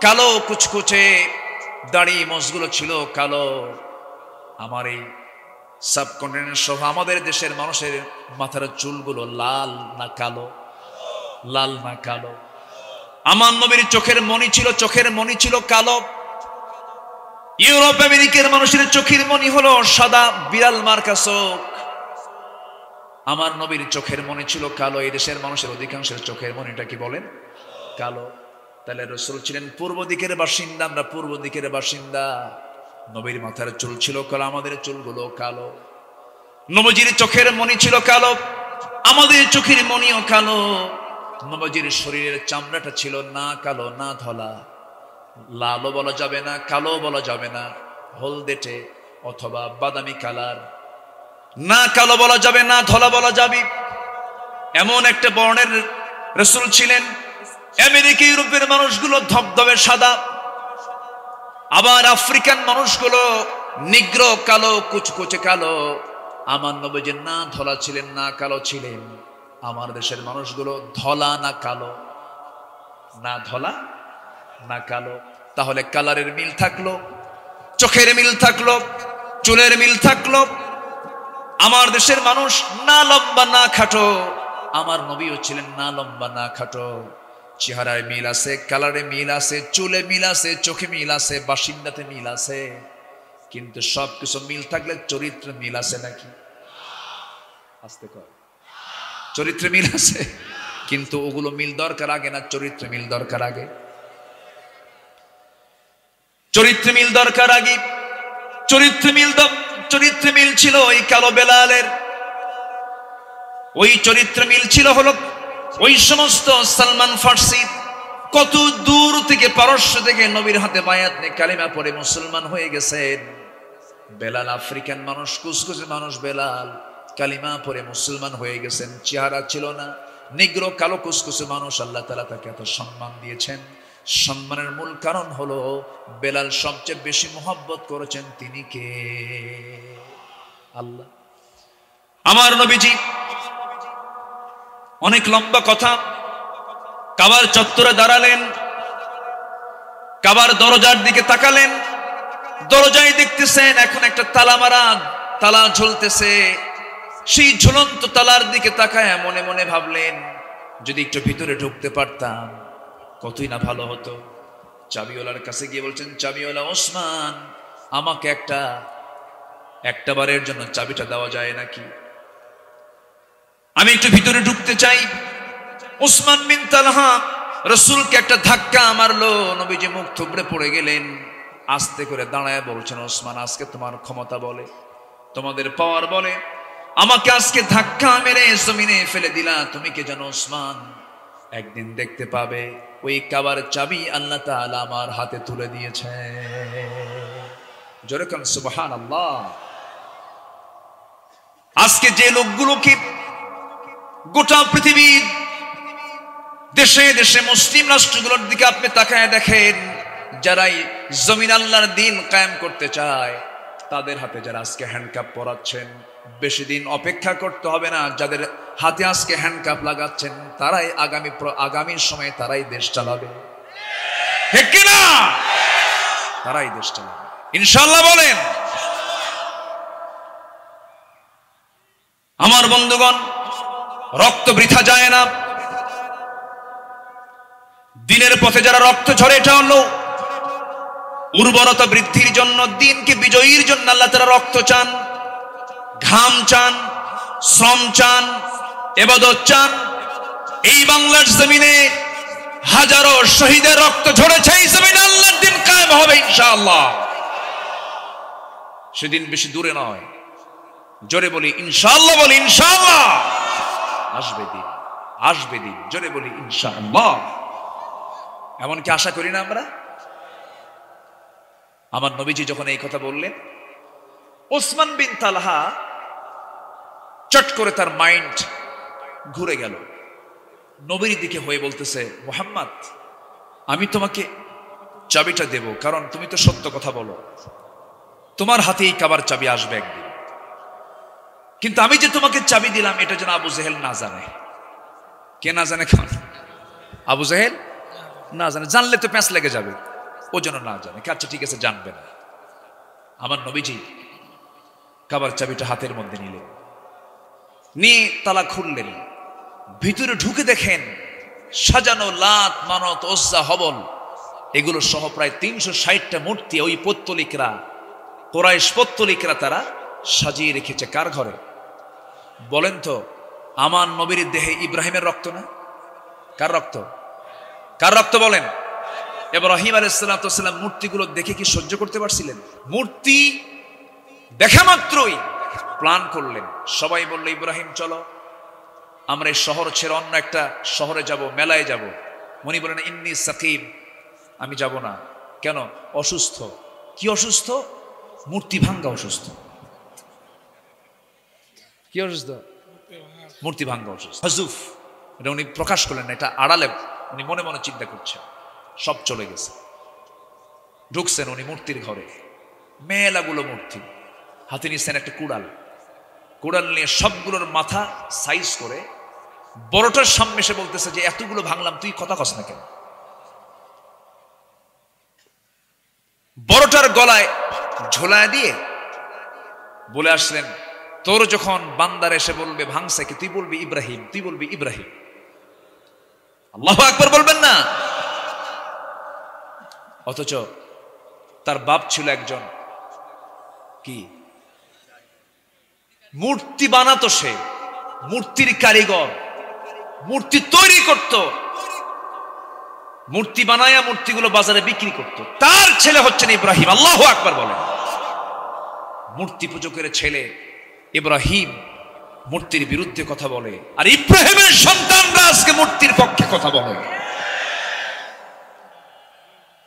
A: কালো কুচকুচে, দাড়ি মোছগুলো ছিল কালো। আমার এই সাবকন্টিনেন্ট সহ আমাদের দেশের মানুষের মাথার চুলগুলো লাল না কালো? লাল না কালো? আমার নবীর চোখের মণি ছিল, চোখের মণি ছিল কালো। ইউরোপ আমেরিকার মানুষের চোখের মণি হলো সাদা, বিড়াল মার্কা চোখ। আমার নবীর চোখের মণি ছিল কালো। এই দেশের মানুষের অধিকাংশের চোখের মণিটা কি বলেন? কালো। তাহলে রাসূল ছিলেন পূর্ব দিকের বাসিন্দা, আমরা পূর্ব দিকের বাসিন্দা। নবীর মাথার চুল ছিল কালো, আমাদের চুলগুলো কালো। নবীজির চোখের মণি ছিল কালো, আমাদের চোখের মণিও কালো। নবীজির শরীরের চামড়াটা ছিল না কালো না ধলা, লালও বলা যাবে না, কালো বলা যাবে না, হলদেটে অথবা বাদামি কালার। না কালো বলা যাবে না ধলা বলা যাবে, এমন একটা বর্ণের রাসূল ছিলেন। আমেরিকা ইউরোপের মানুষগুলো ধবধবে সাদা, আবার আফ্রিকান মানুষগুলো নিগ্র কালো, কুচকুচে কালো। আমার নবীজি না ধলা ছিলেন না কালো ছিলেন। আমার দেশের মানুষগুলো ধলা না কালো? না ধলা না কালো। তাহলে কালারের মিল থাকলো, চোখের মিল থাকলো, চুলের মিল থাকলো, আমার দেশের মানুষ না লম্বা না খাটো, আমার নবীও ছিলেন না লম্বা না খাটো। চেহারায় মিল আছে, কালারে মিল আছে, চুলে মিল আছে, চোখে মিল আছে, বাসিন্দাতে মিল আছে, কিন্তু সবকিছু মিল থাকলে চরিত্রে মিল আছে নাকি? আস্তে কর, চরিত্রে মিল আছে, কিন্তু ওগুলো মিল দরকার আগে না চরিত্রে মিল দরকার আগে? চরিত্রে মিল দরকার আগে। চরিত্রে মিল ছিল ওই কালো বেলালের, ওই চরিত্র মিল ছিল হলো ওই সমস্ত সালমান ফার্সি কত দূর থেকে পারস্য থেকে নবীর হাতে বায়াত নিয়ে কালিমা পড়ে মুসলমান হয়ে গেছেন। বেলাল আফ্রিকান মানুষ, কুসকুসে মানুষ, বেলাল কালিমা পড়ে মুসলমান হয়ে গেছেন। চেহারা ছিল না, নিগ্রো কালো কুসকুসে মানুষ, আল্লাহ তাআলা তাকে এত সম্মান দিয়েছেন। সম্মানের মূল কারণ হলো বেলাল সবচেয়ে বেশি মোহাব্বত করেছেন তিনি কে? আল্লাহ। আমার নবীজি অনেক লম্বা কথা, কাবার চত্বরে দাঁড়ালেন, কাবার দরজার দিকে তাকালেন, দরজায় দেখতেছেন এখন একটা তালা মারা, তালা ঝুলতেছে। সেই ঝুলন্ত তালার দিকে তাকায় মনে মনে ভাবলেন, যদি একটু ভিতরে ঢুকতে পারতাম কতই না ভালো হতো। চাবিওয়ালার কাছে গিয়ে বলছেন, চাবিওয়ালা ওসমান, আমাকে একটা বারের জন্য চাবিটা দেওয়া যায় নাকি? আমি একটু ভিতরে ঢুকতে চাই। ওসমান বিন তালহা রাসূলকে একটা ধাক্কা মারলো, নবীজি মুখ থুবড়ে পড়ে গেলেন। আস্তে করে দাঁড়ায় বলছেন, ওসমান, আজকে তোমার ক্ষমতা বলে, তোমাদের পাওয়ার বলে আমাকে আজকে ধাক্কা মেরে জমিনে ফেলে দিলা। তুমি কি জানো ওসমান, একদিন দেখতে পাবে ওই কাবার চাবি আল্লাহ তাআলা আমার হাতে তুলে দিয়েছে। জোরে কান সুবহানাল্লাহ। আজকে যে লোকগুলোকে গোটা পৃথিবীর দেশে দেশে মুসলিম রাষ্ট্রগুলোর দিকে আপনি তাকায় দেখেন, যারাই জমিন আল্লাহর দিন কায়েম করতে চায় তাদের হাতে যারা আজকে হ্যান্ডকাপ পরাচ্ছেন, বেশি দিন অপেক্ষা করতে হবে না। যাদের হাতে আজকে হ্যান্ডকাপ লাগাচ্ছেন তারাই আগামী সময়ে তারাই দেশ চালাবে, ঠিক কি না? তারাই দেশ চালাবে ইনশাআল্লাহ। বলেন। আমার বন্ধুগণ, রক্ত বৃথা যায় না। দিনের পথে যারা রক্ত ঝরে, এটা হলো উর্বরতা বৃদ্ধির জন্য, দিনকে বিজয়ীর জন্য আল্লাহ তাআলা রক্ত চান, ঘাম চান, শ্রম চান, ইবাদত চান। এই বাংলার জমিনে হাজারো শহীদের রক্ত ঝরেছে, এই জমিনে আল্লাহর দিন কায়েম হবে ইনশাআল্লাহ। সেদিন বেশি দূরে নয়। জোরে বলি ইনশাআল্লাহ, বলি ইনশাআল্লাহ। আসবে দিন, আসবে দিন, জোরে বলি ইনশাআল্লাহ। এমনকি আশা করি না আমরা? আমার নবীজি যখন এই কথা বললেন, ওসমান বিন তালহা চট করে তার মাইন্ড ঘুরে গেল, নবীর দিকে হয়ে বলতেছে, মুহাম্মদ, আমি তোমাকে চাবিটা দেব, কারণ তুমি তো সত্য কথা বলো, তোমার হাতেই কাবার চাবি আসবে একদিন। কিন্তু আমি যে তোমাকে চাবি দিলাম এটা যেন আবু জেহেল না জানে। কে না জানে? কেন আবু জেহেল না জানে, জানলে তো প্যাঁচ লেগে যাবে, ও যেন না জানে। আচ্ছা ঠিক আছে, জানবে না। আমার নবীজি কাবার চাবিটা হাতের মধ্যে নিলেন, নিয়ে তালা খুললেন, ভিতরে ঢুকে দেখেন সাজানো লাত, মানত, ওজ্জা, হবল এগুলো সহ প্রায় 360টা মূর্তি ওই পত্তলিকরা, কোরাইশ পত্তলিকরা তারা সাজিয়ে রেখেছে। কার ঘরে বলেন তো? আমার নবীর দেহে ইব্রাহিমের রক্ত না? কার রক্ত? কার রক্ত বলেন? ইব্রাহিম আলাইহিস সালাম মূর্তিগুলো দেখে কি সহ্য করতে পারছিলেন? মূর্তি দেখা মাত্রই প্ল্যান করলেন। সবাই বলল, ইব্রাহিম চলো আমরা এই শহর ছেড়ে অন্য একটা শহরে যাব, মেলায় যাব। উনি বলেন, ইন্নী সাকিম, আমি যাব না। কেন? অসুস্থ। কি অসুস্থ? মূর্তি ভাঙ্গা অসুস্থ। কি অসুস্থ? মূর্তি ভাঙ্গা অসুস্থ। হজুফ, এটা উনি প্রকাশ করলেন না, এটা আড়ালে উনি মনে মনে চিন্তা করছেন। সব চলে গেছে। ঢুকছেন উনি মূর্তির ঘরে, মেলাগুলো মূর্তি, হাতে নিচ্ছেন একটা কুড়াল। কুড়াল নিয়ে সবগুলোর মাথা সাইজ করে বড়টার সামনে এসে বলতেছে যে এতগুলো ভাঙলাম, তুই কথা কস না কেন? বড়টার গলায় ঝোলায় দিয়ে বলে আসলেন, তোর যখন বান্দার এসে বলবে ভাঙছে কি, তুই বলবি ইব্রাহিম, তুই বলবি ইব্রাহিম। আল্লাহু আকবার বলবেন না? অথচ তার বাপ ছিল একজন কি, মূর্তি বানাতো, সে মূর্তির কারিগর, মূর্তি তৈরি করত, মূর্তি বানায়া মূর্তিগুলো বাজারে বিক্রি করত। তার ছেলে হচ্ছেন ইব্রাহিম। আল্লাহু আকবার বলেন। মূর্তি পূজকের ছেলে ইব্রাহিম মূর্তির বিরুদ্ধে কথা বলে, আর ইব্রাহিমের সন্তানরা আজকে মূর্তির পক্ষে কথা বলে।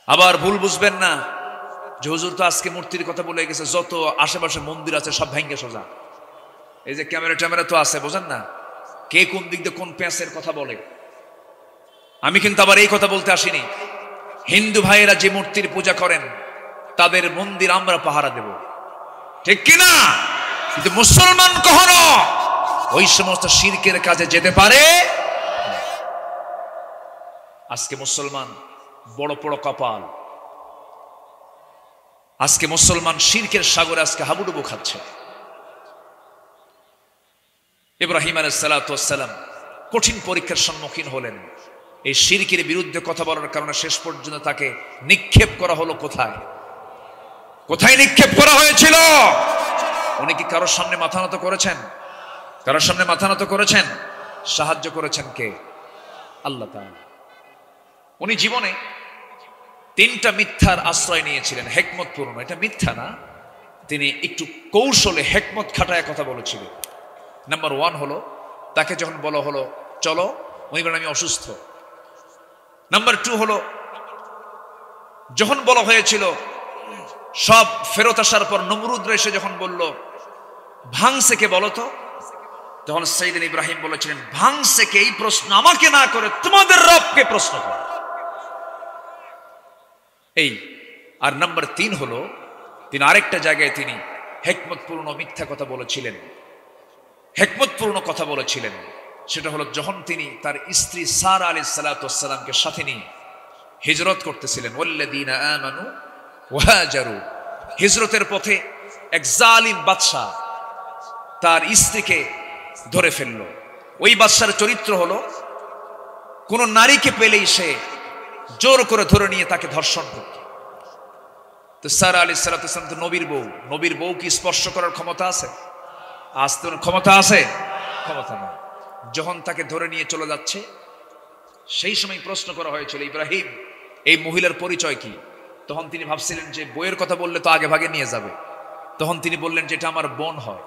A: আবার ভুল বুঝবেন না যে হুজুর তো আজকে মূর্তির কথা বলে গেছে, যত আশেপাশে মন্দির আছে সব ভাঙ্গে সোজা। এই যে ক্যামেরা ট্যামেরা তো আছে, বোঝেন না কে কোন দিক দিয়ে কোন প্যাঁচের কথা বলে। আমি কিন্তু আবার এই কথা বলতে আসিনি, হিন্দু ভাইয়েরা যে মূর্তির পূজা করেন তাদের মন্দির আমরা পাহারা দেব, ঠিক কিনা? কিন্তু মুসলমান কখনো ওই সমস্ত শিরকের কাজে যেতে পারে। আজকে মুসলমান বড় বড় কপাল, আজকে মুসলমান শিরকের সাগরে আজকে হাবুডুবু খাচ্ছে। ইব্রাহিম আলাইহিস সালাতু ওয়াস সালাম কঠিন পরীক্ষার সম্মুখীন হলেন। এই শিরকের বিরুদ্ধে কথা বলার কারণে শেষ পর্যন্ত তাকে নিক্ষেপ করা হলো। কোথায় কোথায় নিক্ষেপ করা হয়েছিল? উনি কি কারোর সামনে মাথা নত করেছেন? কারোর সামনে মাথা নত করেছেন? সাহায্য করেছেন কে? আল্লাহ তাআলা। উনি জীবনে 3টা মিথ্যার আশ্রয় নিয়েছিলেন, হিকমতপূর্ণ। এটা মিথ্যা না, তিনি একটু কৌশলে হিকমত খাটায় কথা বলেছিলেন। নাম্বার 1 হলো, তাকে যখন বলা হলো চলো, উনি বলেন আমি অসুস্থ। নাম্বার 2 হলো, যখন বলা হয়েছিল সব ফেরত আসার পর নমরুদ এসে যখন বলল ভাঙছে কে বলো তো, তখন সাইয়েদনা ইব্রাহিম বলেছিলেন ভাঙছে কে, এই প্রশ্ন আমাকে না করে তোমাদের রবকে প্রশ্ন করো। এই আর নাম্বার 3 হলো, তিনি আরেকটা জায়গায় তিনি হিকমতপূর্ণ মিথ্যা কথা বলেছিলেন, হিকমতপূর্ণ কথা বলেছিলেন। সেটা হলো যখন তিনি তার স্ত্রী সারা আলাইহিস সালাতু ওয়াস সালামকে সাথে নিয়ে হিজরত করতেছিলেন, ওয়াল্লাযীনা আমানু ওয়া হাজারু, হিজরতের পথে এক জালিম বাদশা তার স্ত্রীকে ধরে ফেললো। ওই বাদশার চরিত্র হলো কোন নারীকে পেলেই সে জোর করে ধরে নিয়ে তাকে ধর্ষণ করত। তো সারা আলাইহিস সালাতু ওয়াস সালাম তো নবীর বউ, নবীর বউ কি স্পর্শ করার ক্ষমতা আছে? আজ তো ক্ষমতা আছে? ক্ষমতা নেই। যখন তাকে ধরে নিয়ে চলে যাচ্ছে, সেই সময় প্রশ্ন করা হয়েছিল ইব্রাহিম এই মহিলার পরিচয় কি? তখন তিনি ভাবছিলেন যে বইয়ের কথা বললে তো আগে ভাগে নিয়ে যাবে। তখন তিনি বললেন যে এটা আমার বোন হয়।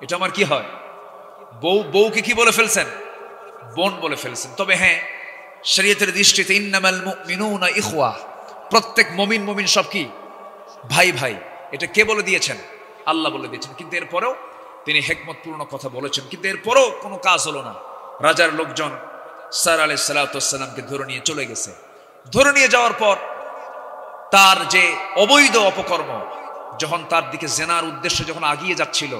A: এটা আমার কি হয়? বউ। বউকে কি বলে ফেলছেন? বোন বলে ফেলছেন। তবে হ্যাঁ, শরীয়তের দৃষ্টিতে ইন্নামাল মুমিনুনা ইখওয়া, প্রত্যেক মুমিন মুমিন সব কি ভাই ভাই। এটা কে বলে দিয়েছেন? আল্লাহ বলে দিয়েছেন। কিন্তু এরপরেও তিনি হিকমতপূর্ণ কথা বলেছেন, কিন্তু এরপরেও কোনো কাজ হলো না। রাজার লোকজন সারা আলাইহিস সালাতু ওয়াস সালামকে ধরে নিয়ে চলে গেছে। ধরে নিয়ে যাওয়ার পর তার যে অবৈধ অপকর্ম, যখন তার দিকে জেনার উদ্দেশ্যে যখন আগিয়ে যাচ্ছিল,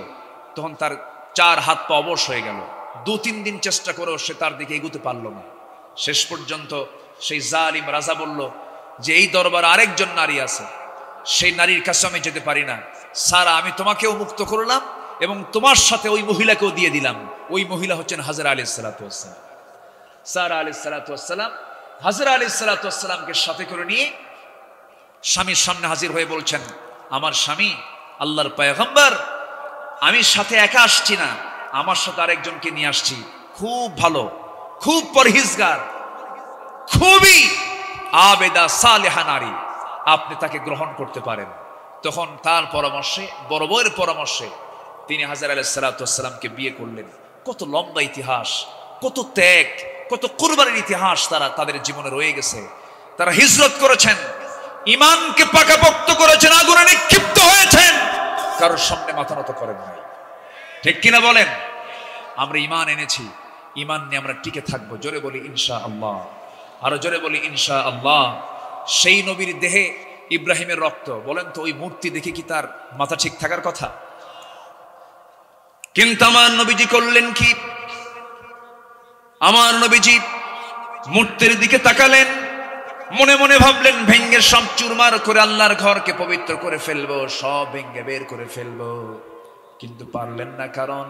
A: তখন তার 4 হাত পা অবশ হয়ে গেল। 2-3 দিন চেষ্টা করেও সে তার দিকে এগুতে পারল না। শেষ পর্যন্ত সেই জালিম রাজা বলল যে এই দরবারে আরেকজন নারী আছে, সেই নারীর কাছে আমি যেতে পারি না। সারা, আমি তোমাকেও মুক্ত করলাম এবং তোমার সাথে ওই মহিলাকেও দিয়ে দিলাম। ওই মহিলা হচ্ছেন হাজরা আলাইহিস সালাতু ওয়াস সালাম। সারা আলাইহিস সালাতু ওয়াস সালাম হাজরা আলাইহিস সালাতু ওয়াস সালামকে সাথে করে নিয়ে স্বামীর সামনে হাজির হয়ে বলছেন, আমার স্বামী আল্লাহর পয়গম্বর, আমি সাথে একা আসছি না, আমার সাথে আরেকজনকে নিয়ে আসছি, খুব ভালো, খুব পরহেজগার, খুবই আবেদা সালেহা নারী, আপনি তাকে গ্রহণ করতে পারেন। তখন তার পরামর্শে, বড় বউয়ের পরামর্শে তিনি হাজরা আলাইহিস সালাতু ওয়াস সালামকে বিয়ে করলেন। কত লম্বা ইতিহাস, কত ত্যাগ, কত কুরবানির ইতিহাস তাদের জীবনে রয়ে গেছে। তারা হিজরত করেছেন, ইমানকে পাকাপোক্ত করেছেন, আগুনে নিক্ষিপ্ত হয়েছেন, কারোর সামনে মাথা নত করেন নাই। ঠিক কিনা বলেন? আমরা ইমান এনেছি, ইমান নিয়ে আমরা টিকে থাকবো। জোরে বলি ইনশাআল্লাহ, আরো জোরে বলি ইনশাআল্লাহ। সেই নবীর দেহে ইব্রাহিমের রক্ত, বলেন তো ওই মূর্তি দেখে কি তার মাথা ঠিক থাকার কথা? কিন্তু আমার নবীজি করলেন কি? আমার নবীজি মূর্তির দিকে তাকালেন, মনে মনে ভাবলেন ভেঙ্গে সব চুরমার করে আল্লাহর ঘরকে পবিত্র করে ফেলবো, সব ভেঙ্গে বের করে ফেলবো। কিন্তু পারলেন না, কারণ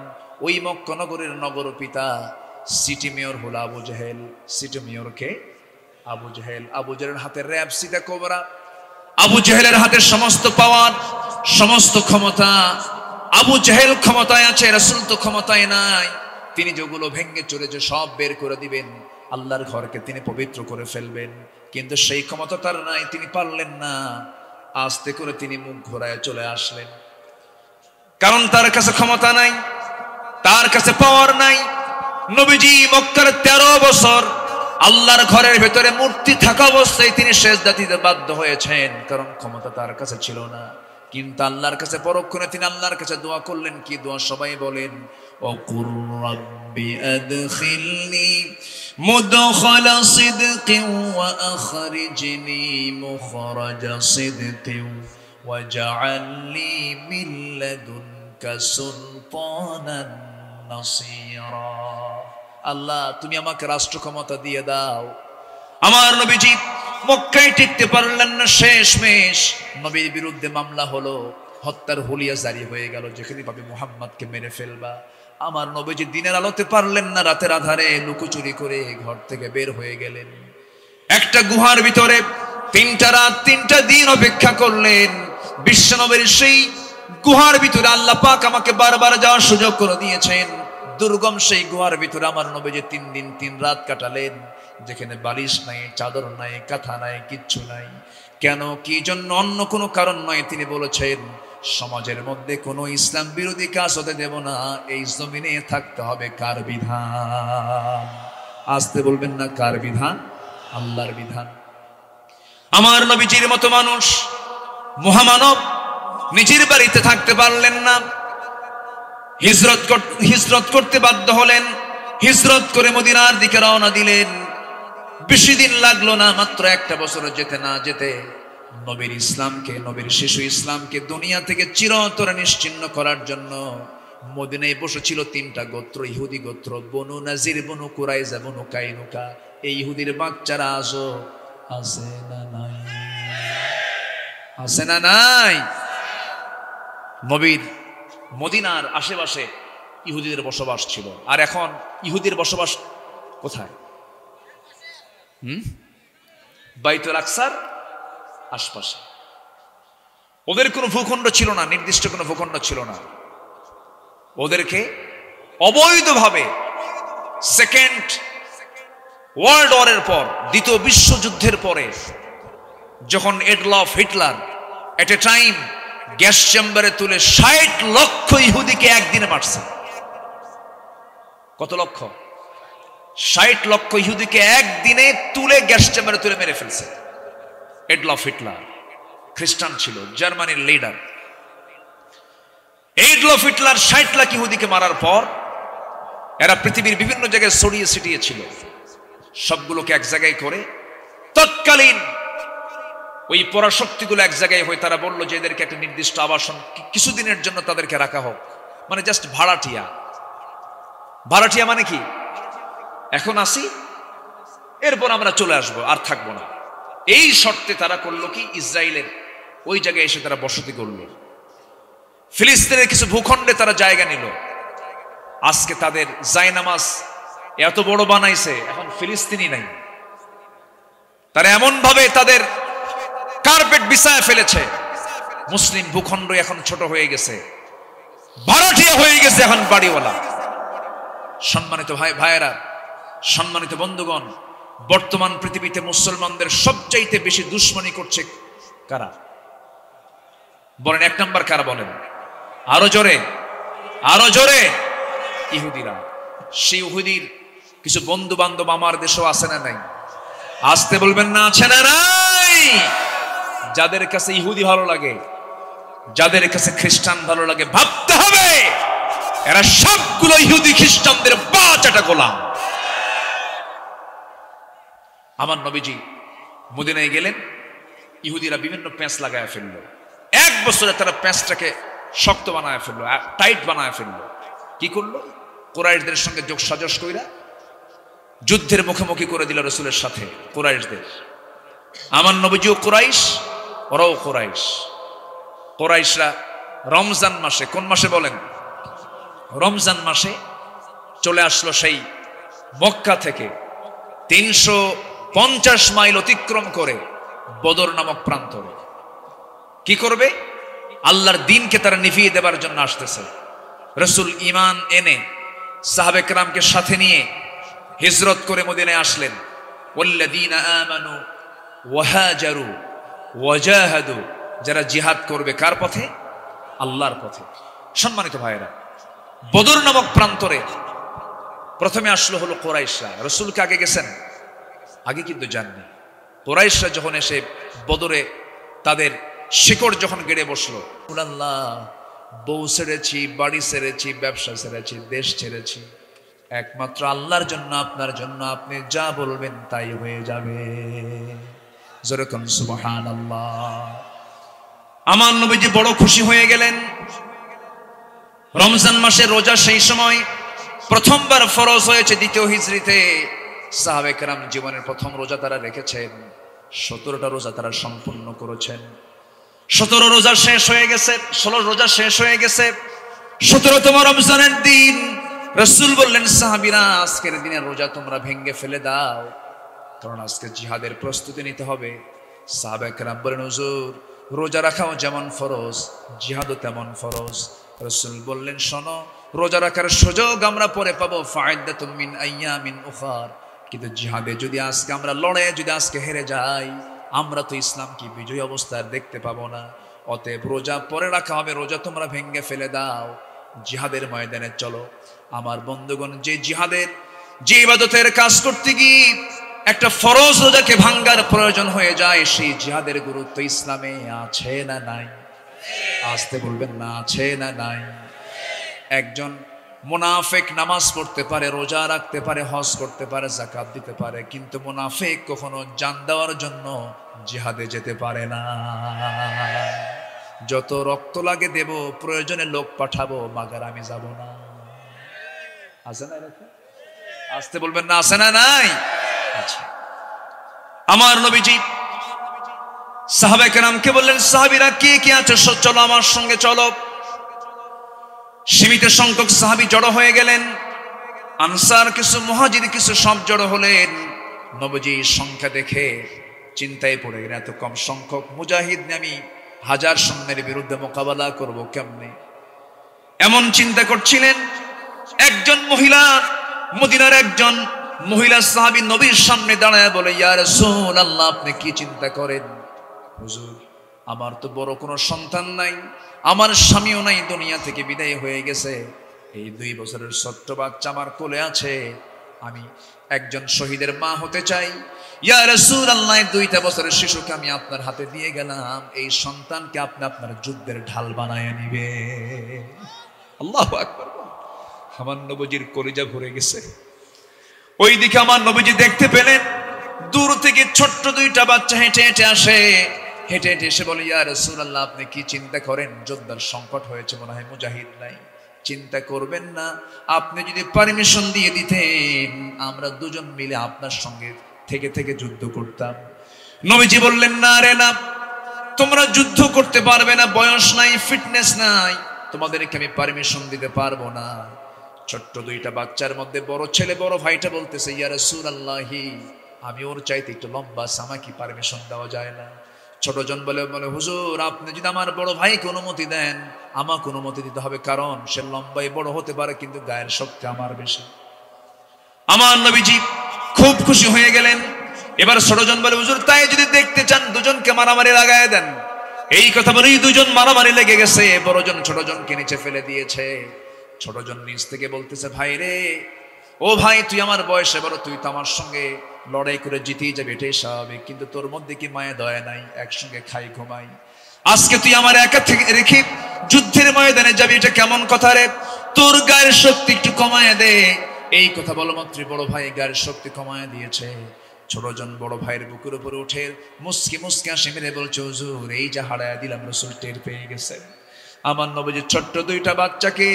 A: ওই মক্কা নগরের নগর পিতা সিটি মেয়র হলো আবু জেহেল। সিটি মেয়রকে আবু জেহেল। আবু জেহেলের হাতে র‍্যাব সিটা কোবরা, আবু জেহেলের হাতে সমস্ত পাওয়ার, সমস্ত ক্ষমতা। আবু জেহেল ক্ষমতায় আছে, রাসূল তো ক্ষমতায় নাই। তিনি যেগুলো ভেঙে চলেছে সব বের করে দিবেন, আল্লাহর ঘরকে তিনি পবিত্র করে ফেলবেন, কিন্তু সেই ক্ষমতা তার নাই। তিনি পারলেন না। আস্তে করে তিনি মুখ ঘোরায় চলে আসলেন, কারণ তার কাছে ক্ষমতা নাই, তার কাছে পাওয়ার নাই। নবীজি মক্কার 13 বছর আল্লাহর ঘরের ভেতরে মূর্তি থাকা অবস্থায় তিনি সেজদা দিতে বাধ্য হয়েছেন, কারণ ক্ষমতা তার কাছে ছিল না। কিন্তু আল্লাহর কাছে পরক্ষণে তিনি আল্লাহর কাছে দোয়া করলেন। কি দোয়া? সবাই বলেন, ওকুর রাব্বি আদখিলনি মুদখালা সিদকিন ওয়া আখরিজনি মুখরাজা সিদকিন ওয়াজআলনি মিন লাদুনকা সুলতানান নাসীরা। আল্লাহ, তুমি আমাকে রাষ্ট্র ক্ষমতা দিয়ে দাও। আমার নবীজি মক্কায় টিকতে পারলেন না। শেষমেশ নবীর বিরুদ্ধে মামলা হলো, হত্যার হুলিয়া জারি হয়ে গেল, যেখানে পাবে মুহাম্মদকে মেরে ফেলবা। আমার নবীজি দিনের আলোতে পারলেন না, রাতের আধারে লুকোচুরি করে ঘর থেকে বের হয়ে গেলেন। একটা গুহার ভিতরে 3টা রাত 3টা দিন অপেক্ষা করলেন। বিশ্বনবীর সেই গুহার ভিতরে আল্লাহ পাক আমাকে বারবার যাওয়ার সুযোগ করে দিয়েছেন। দুর্গম সেই গুহার ভিতরে আমার নবীজি 3 দিন 3 রাত কাটালেন, যেখানে বালিশ নাই, চাদর নাই, কাঁথা নাই, কিচ্ছু নাই। কেন, কি জন্য? অন্য কোনো কারণ নয়। তিনি বলেছেন, সমাজের মধ্যে কোনো ইসলাম বিরোধী কাজ হতে দেব না। এই জমিনে থাকতে হবে কার বিধান? আসতে বলবেন না, কার বিধান? আল্লাহর বিধান। আমার নবীজির মতো মানুষ, মহামানব, নিজের বাড়িতে থাকতে পারলেন না, হিজরত করতে বাধ্য হলেন। হিজরত করে মদিনার দিকে রওনা দিলেন। বেশি দিন লাগলো না, মাত্র 1টা বছর যেতে না যেতে নবীর ইসলামকে, নবীর শিশু ইসলামকে দুনিয়া থেকে চিরতরে নিশ্চিহ্ন করার জন্য মদিনায় বসেছিল 3টা গোত্র, ইহুদি গোত্র, বনু নাজির, বনু কুরাইজা, বনু কাইনুকা। এই ইহুদির বাচ্চারা আজও আছে না নাই? আছে না নাই? নবীর মদিনার আশেপাশে ইহুদিদের বসবাস ছিল। আর এখন ইহুদির বসবাস কোথায়? বাইতুল আকসার আশপাশে। ওদের কোনো ভূখণ্ড ছিল না, নির্দিষ্ট কোনো ভূখণ্ড ছিল না। ওদেরকে অবৈধভাবে সেকেন্ড ওয়ার্ল্ড ওয়ারের পর, দ্বিতীয় বিশ্বযুদ্ধের পরে, যখন এডলফ হিটলার এট এ টাইম গ্যাস চেম্বারে তুলে 60 লক্ষ ইহুদিকে একদিনে মারছে। কত লক্ষ? 60 লক্ষ ইহুদিকে একদিনে তুলে গ্যাস চেম্বারে তুলে মেরে ফেলছে এডলফ হিটলার। খ্রিস্টান ছিল, জার্মানির লিডার। এডলফ হিটলার 60 লাখ ইহুদিকে মারার পর এরা পৃথিবীর বিভিন্ন জায়গায় ছড়িয়ে ছিটিয়ে ছিল। সবগুলোকে এক জায়গায় করে তৎকালীন ওই পরাশক্তিগুলো এক জায়গায় হয়ে তারা বলল যে এদেরকে একটা নির্দিষ্ট আবাসন কিছুদিনের জন্য তাদেরকে রাখা হোক, মানে জাস্ট ভাড়াটিয়া। ভাড়াটিয়া মানে কি? এখন আসি, এরপর আমরা চলে আসবো, আর থাকবো না। এই শর্তে তারা করলো কি, ইসরায়েলের ওই জায়গায় এসে তারা বসতি করলো। ফিলিস্তিনের কিছু ভূখণ্ডে তারা জায়গা নিল। আজকে তাদের জায়নামাজ এত বড় বানাইছে, এখন ফিলিস্তিনি নাই। তারা এমন ভাবে তাদের কার্পেট বিছায় ফেলেছে, মুসলিম ভূখণ্ড এখন ছোট হয়ে গেছে, ভাড়াটিয়া হয়ে গেছে এখন বাড়িওয়ালা। সম্মানিত ভাইয়েরা, সম্মানিত বন্ধুগণ, বর্তমান পৃথিবীতে মুসলমানদের সবচাইতে বেশি দুশ্মনী করছে কারা? বলেন, 1 নাম্বার কারা? বলেন আরো জোরে, আরো জোরে। ইহুদিরা। সেই ইহুদির কিছু বন্ধু বান্ধব আমার দেশেও আছে না নাই? আসতে বলবেন না, আছে না নাই? যাদের কাছে ইহুদি ভালো লাগে, যাদের কাছে খ্রিস্টান ভালো লাগে, ভাবতে হবে এরা সবগুলো ইহুদি খ্রিস্টানদের বাচ্চাটা গোলাম। আমার নবীজি মদিনায় গেলেন, ইহুদিরা বিভিন্ন প্যাঁচ লাগায় ফেললো। 1 বছরে তারা প্যাঁচটাকে শক্ত বানায় ফেললো, টাইট বানায় ফেললো। কি করলো? কুরাইশদের সঙ্গে যোগ সাজস কইরা যুদ্ধের মুখোমুখি করে দিল রাসূলের সাথে কুরাইশদের। আমার নবীজিও কুরাইশ, ওরাও কুরাইশ। কুরাইশরা রমজান মাসে, কোন মাসে বলেন? রমজান মাসে চলে আসলো সেই মক্কা থেকে 350 মাইল অতিক্রম করে বদর নামক প্রান্তরে। কি করবে? আল্লাহর দ্বীনকে তারা নিভিয়ে দেবার জন্য আসতেছে। রাসূল ঈমান এনে সাহাবে কেরামকে সাথে নিয়ে হিজরত করে মদিনায় আসলেন। ওয়াল্লাযীনা আমানু ওয়াহাজারু ওয়াজাহাদু, যারা জিহাদ করবে কার পথে? আল্লাহর পথে। সম্মানিত ভাইয়েরা, বদর নামক প্রান্তরে প্রথমে আসলো হলো কুরাইশরা। রাসূলকে আগে গেছেন? আগে কিন্তু যাননি। কুরাইশরা যখন এসে বদরে তাদের শিকড় যখন গেড়ে বসলো, আল্লাহ, বউ ছেড়েছি, বাড়ি ছেড়েছি, ব্যবসা ছেড়েছি, দেশ ছেড়েছি, একমাত্র আল্লাহর জন্য, আপনার জন্য, আপনি যা বলবেন তাই হয়ে যাবে। যেরকম সুবহানাল্লাহ। আমার নবীজি বড় খুশি হয়ে গেলেন। রমজান মাসে রোজা সেই সময় প্রথমবার ফরজ হয়েছে দ্বিতীয় হিজরিতে। সাহাবে কেরাম জীবনের প্রথম রোজা তারা রেখেছেন। 17টা রোজা তারা সম্পূর্ণ করেছেন। 17 রোজা শেষ হয়ে গেছে, 16 রোজা শেষ হয়ে গেছে। 17তম রমজানের দিন রাসূল বললেন, সাহাবীরা, আজকের দিনের রোজা তোমরা ভেঙে ফেলে দাও, কারণ আজকে জিহাদের প্রস্তুতি নিতে হবে। সাহাবা কেরাম বলেন, হুজুর, রোজা রাখাও যেমন ফরজ, জিহাদও তেমন ফরজ। রাসূল বললেন, শোনো, রোজা রাখার সুযোগ আমরা পরে পাবো, ফাইদাতুম মিন আইয়ামিন উখার, কিন্তু জিহাদে যদি আজকে আমরা লড়ে যদি আজকে হেরে যাই, আমরা তো ইসলামকে বিজয়ী অবস্থায় দেখতে পাবো না। অতএব রোজা পরে রাখা হবে, রোজা তোমরা ভেঙে ফেলে দাও, জিহাদের ময়দানে চলো। আমার বন্ধুগণ, যে জিহাদের, যে ইবাদতের কাজ করতে গিয়ে একটা ফরজ রোজাকে ভাঙ্গার প্রয়োজন হয়ে যায়, সেই জিহাদের গুরুত্ব ইসলামে আছে না নাই? আসতে বলবেন না, আছে না নাই? একজন মুনাফিক নামাজ পড়তে পারে, রোজা রাখতে পারে, হজ করতে পারে, যাকাত দিতে পারে, কিন্তু মুনাফিক কখনো জান দেওয়ার জন্য জিহাদে যেতে পারে না। যত রক্ত লাগে দেব, প্রয়োজনে লোক পাঠাবো, মাগার আমি যাব না। আছে না এরকম? আসতে বলবেন না, আছে না নাই? আচ্ছা, আমার নবীজি সাহাবা কেরামকে বললেন, সাহাবীরা কে কে আছে চলো আমার সঙ্গে চলো। সীমিত সংখ্যক সাহাবী জড়ো হয়ে গেলেন। আনসার কিছু, মুহাজির কিছু, সব জড়ো হলেন। নবীজি সংখ্যা দেখে চিন্তায় পড়ে গেলেন, এত কম সংখ্যক মুজাহিদ নিয়ে আমি 1000 সৈন্যের বিরুদ্ধে মোকাবেলা করব কেমনে? এমন চিন্তা করছিলেন। একজন মহিলা, মদিনার একজন মহিলা সাহাবী নবীর সামনে দাঁড়ায় বলে, ইয়া রাসূলুল্লাহ, আপনি কি চিন্তা করেন? হুজুর, আমার তো বড় কোনো সন্তান নাই, আমার স্বামীও নাই, দুনিয়া থেকে বিদায় হয়ে গেছে, এই 2 বছরের ছোট্ট বাচ্চা আমার কোলে আছে, আমি একজন শহীদের মা হতে চাই। ইয়া রাসূলুল্লাহ, 2টা বছরের শিশুকে আমি আপনার হাতে দিয়ে গেলাম, এই সন্তানকে আপনি আপনার যুদ্ধের ঢাল বানায় নিবে। আল্লাহু আকবার। আমার নবীজির কলিজা ভরে গেছে। ওইদিকে আমার নবীজি দেখতে পেলেন দূর থেকে ছোট্ট 2টা বাচ্চা হেঁটে হেঁটে আসে। হেঁটে হেঁটে এসে বলে, ইয়া রাসূলুল্লাহ, আপনি কি চিন্তা করেন? যোদ্ধার সংকট হয়েছে, মনে হয় মুজাহিদ নাই। চিন্তা করবেন না, আপনি যদি পারমিশন দিয়ে দিতেন, আমরা দুজন মিলে আপনার সঙ্গে থেকে থেকে যুদ্ধ করতাম। নবীজি বললেন, না রে না, তোমরা যুদ্ধ করতে পারবে না, বয়স নাই, ফিটনেস নাই, তোমাদেরকে আমি পারমিশন দিতে পারবো না। ছোট্ট 2টা বাচ্চার মধ্যে বড় ছেলে, বড় ভাইটা বলতেছে, ইয়া রাসূলুল্লাহ, আমি ওর চাইতে একটু লম্বা, আমাকে পারমিশন দেওয়া যায় না? ছোটজন বলে, হুজুর, আপনি যদি আমার বড় ভাইকে অনুমতি দেন, আমাকে অনুমতি দিতে হবে, কারণ সে লম্বাই বড় হতে পারে, কিন্তু গায়ের শক্তি আমার বেশি। আমার নবীজি খুব খুশি হয়ে গেলেন। এবার ছোটজন বলে, হুজুর, তাই যদি দেখতে চান, দুজনকে মারামারি লাগায় দেন। এই কথা বলেই 2জন মারামারি লেগে গেছে। বড়জন ছোটজনকে নিচে ফেলে দিয়েছে। ছোটজন নিচ থেকে বলতেছে, ভাই রে, ও ভাই, তুই আমার বয়সে বড়, তুই তো আমার সঙ্গে লড়াই করে জিতেই যাবে, এটাই স্বাভাবিক, কিন্তু তোর মধ্যে কি মায়া দয়া নাই? একসঙ্গে খাই ঘুমাই, আজকে তুই আমার একা থেকে রেখে যুদ্ধের ময়দানে যাবি, এটা কেমন কথা রে? তোর গায়ের শক্তি একটু কমায় দে। এই কথা বলো মাত্র বড় ভাই গায়ের শক্তি কমায় দিয়েছে। ছোটজন বড় ভাইয়ের বুকের উপরে উঠে মুসকি মুসকি হাসি মেরে বলছে, হুজুর, এই যা হারায় দিলাম, রাসূল টের পেয়ে গেছে। আমার নবীজি ছোট্ট 2টা বাচ্চাকে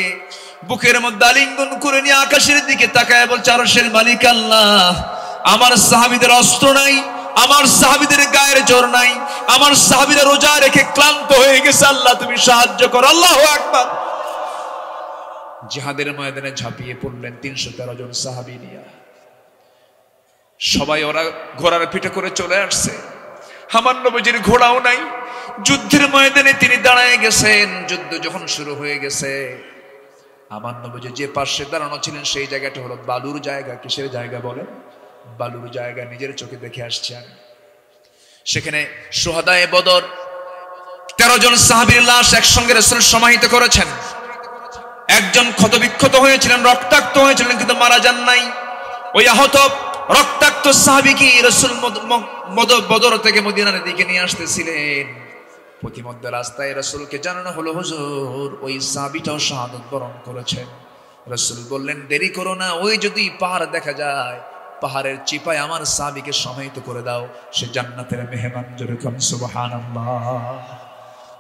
A: বুকের মধ্যে আলিঙ্গন করে নিয়ে আকাশের দিকে তাকায় বলছে, আরশের মালিক আল্লাহ, আমার সাহাবীদের অস্ত্র নাই, আমার সাহাবীদের গায়ের জোর নাই, আমার সাহাবীরা রোজা রেখে ক্লান্ত হয়ে গেছে, আল্লাহ তুমি সাহায্য করো। আল্লাহু আকবার। জিহাদের ময়দানে ঝাঁপিয়ে পড়লেন 313 জন সাহাবী নিয়ে। সবাই ওরা ঘোড়ার পিঠে করে চলে আসছে, আমার নবীজির ঘোড়াও নাই। যুদ্ধের ময়দানে তিনি দাঁড়ায় গেছেন। যুদ্ধ যখন শুরু হয়ে গেছে, আমার নবীজি যে পাশে দাঁড়ানো ছিলেন সেই জায়গাটা হলো বালুর জায়গা। কিসের জায়গা বলেন? বালুর জায়গা। নিজের চোখে দেখে আসছেন। সেখানে শুহাদায়ে বদর 13 জন সাহাবীর লাশ একসঙ্গে রাসূল সমাহিত করেছেন। একজন ক্ষতবিক্ষত হয়েছিলেন, রক্তাক্ত হয়েছিলেন, কিন্তু মারা যান নাই। ওই আহত রক্তাক্ত সাহাবীকে রাসূল বদর থেকে মদিনার দিকে নিয়ে আসতেছিলেন। প্রতিমধ্যে রাস্তায় রাসূলকে জানানো হলো, হুজুর ওই সাহাবীটাও শাহাদাত বরণ করেছেন। রাসূল বললেন, দেরি করো না, ওই যদি পাহাড় দেখা যায়, পাহাড়ের চিপায় আমার সাহাবীকে সমাহিত করে দাও, সে জান্নাতের মেহমান। জোরে বলুন সুবহানাল্লাহ।